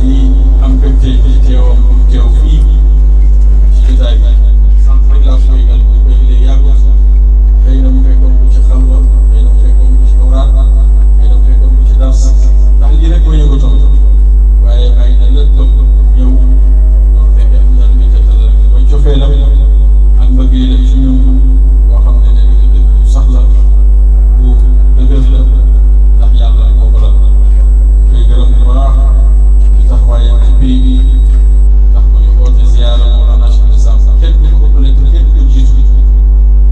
di am mbégte ci teewam teew fii ci jotaay bi sànq rek laa koy gal bu koy léegi yàggul xëy na mu fekkoon ko ci xalwa xëy na mu fekkoon ko ci awraat xëy na mu fekkoon ko ci dars ndax lii rek moo yëngatoon waaye bàyyi na léppam ñëw loolu fekkee am na lu muy tegtal rek mooy cofeelam ak mbëggeelam ci ñun boo xam ne ne dëgg bu sax la bu dëgër la ndax yàlla rek moo ko dal koy gërëm bu baax di taxawaayam ci pays bi ndax bu ñu oote ziyaara Mawlana Cheikh Islam kenn du ko ëppale te kenn du jiitu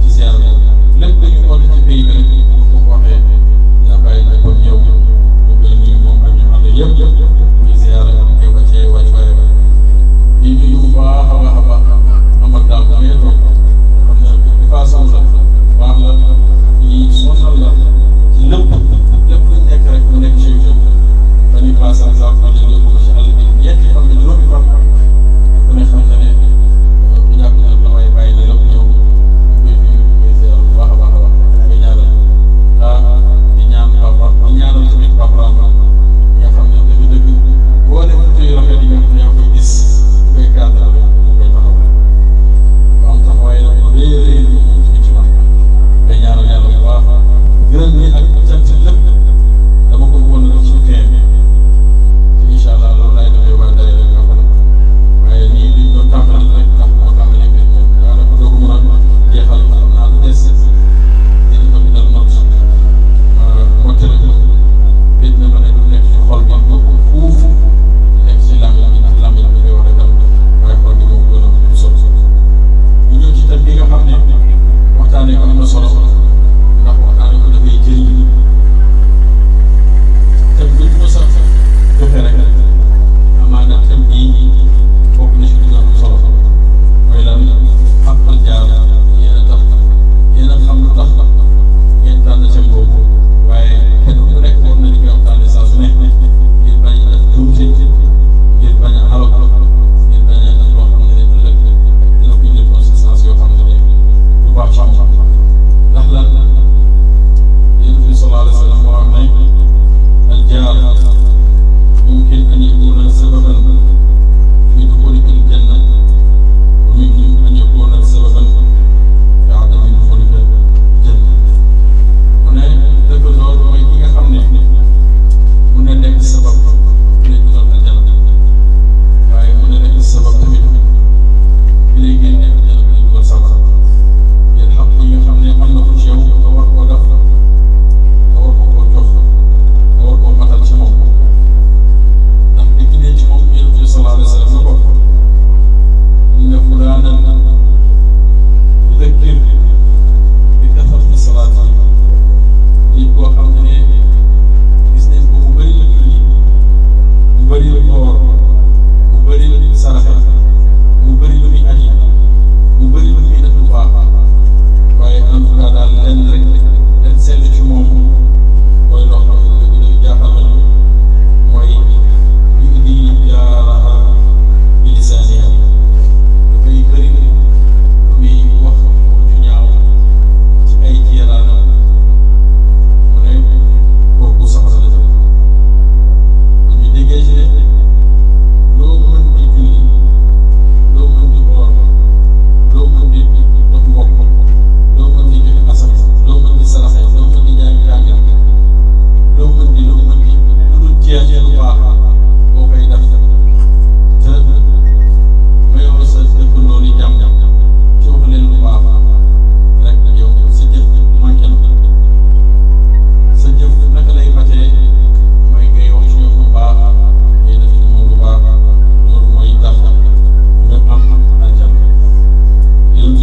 ci ziyaara boobu lépp la ñu oote ci pays bi rek bu ko waxee dina bàyyi ne kon ñëw ñu koy nuyu moom ak ñu ànd yëpp ñu ziyaara ñu koy wàccee wàccuwaay ba di nuyu bu baax a baax a baax Amad Daal bu ngeen toog xam ne di façon la baax la ñi sonal la ci lépp lépp lu nekk rek mu nekk ci yow ba ñuy passé exemple ma jël yóbbu ko ci àll bi ñetti fan bi juróomi fan ku ne xam na ne bu ñàkk na la waaye bàyyi na lépp ñëw koy nuyu koy ziar bu baax a baax a baax koy ñaanal di ñaan papa di ñaanal tamit papa ñi nga xam ne dëgg-dëgg boo dem photo yu rafet yi nga xam ne yaa koy gis koy cadre rek mu koy taxaw bu am taxawaay la mu rëy a rëy moom tamit ci man koy ñaanal yàlla bu baax gërëm ni ak cant lépp dama ko bëggoon a def ci fin bi te incha allah loolu laay defee waa day rek nga ko nag waaye nii liñ doon tàmbali rek ndax moo tàmbali mbir moom daanaka doo ko mën a jeexal xam naa lu des dinañ ko bindal not ma mottali ko bét na ma ne du nekk ci xol bi bokk fuuf nekk ci làmmiñ bi ndax làmmiñ bi koy waxee tam waaye xol bi moo gën a solo ñu ñëw ci thème bi nga xam ne waxtaanee ko am na solo ndax waxtaanee ko dafay jëriñ thème bi ñu sax joxe rek amaana thème bii bokk na ci li nga am solo mooy lan xaqal jaar yéen a tax yéen a xam lu tax ngeen tànn thème boobu waaye kenn ku nekk war na li koy waxtaanee saa su ne ngir bañ a def tuuti ngir bañ a xalal ngir bañ a def loo xam ne ëllëg dina ko indil conséquences yoo xam ne du baax ci moom ndax lan Yonent bi sallallahu alayhi wa sallam moo wax ne al jaar mumkin an yakuna sababan fi duxulika al janna wa mumkin an yakuna sababan fi adami duxulika al janna mu ne dëgg loolu mooy ki nga xam ne mun na nekk sabab bi lay dugal aljana waaye mun na nekk sabab tamit bi lay génne aljana bi lay dugal safara yéen xam yi nga xam ne am na ko ci yow nga war koo def nga war ko koo jox nga war koo matal ci moom ndax dégg ne ci moom Yonent bi sallallahu alayhi wa sallam na ko inna fulaanan yudakkir bi kasrati salaati nit koo xam ne gis nañ ko mu bëri la julli mu bëri la koor mu bëri la saraxe mu bëri lu muy aji mu bëri lu muy def lu baax waaye en tout cas daal lenn rek leen seetlu ci moom mooy loo xam ne dëgg-dëgg jaaxal nañu mooy ñu indi jaaraha bi lisaaniha dafay bëri lu muy wax ju ñaaw ci ay jiiraanam mu ne kooku safara la jëm kon ñu déggee ci ne loo mën di julli loo mën di woor loo mën di dox mbokk loo mën di joxe asaka loo mën di saraxe loo mën di jaay kaamil loo mën di lu dul jeex lu baax boo koy def te mayoo sa dëkkandoo yi jàmm ci wax leen lu baax rek yow sa jëf manqué na sa jëf naka lay matee mooy ngay wax ci ñoom lu baax ngay def ci moom lu baax loolu mooy tax nga am aljanna Yonent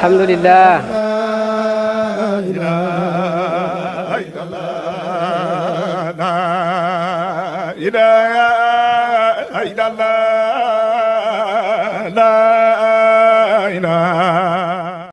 الحمد لله إله إلا الله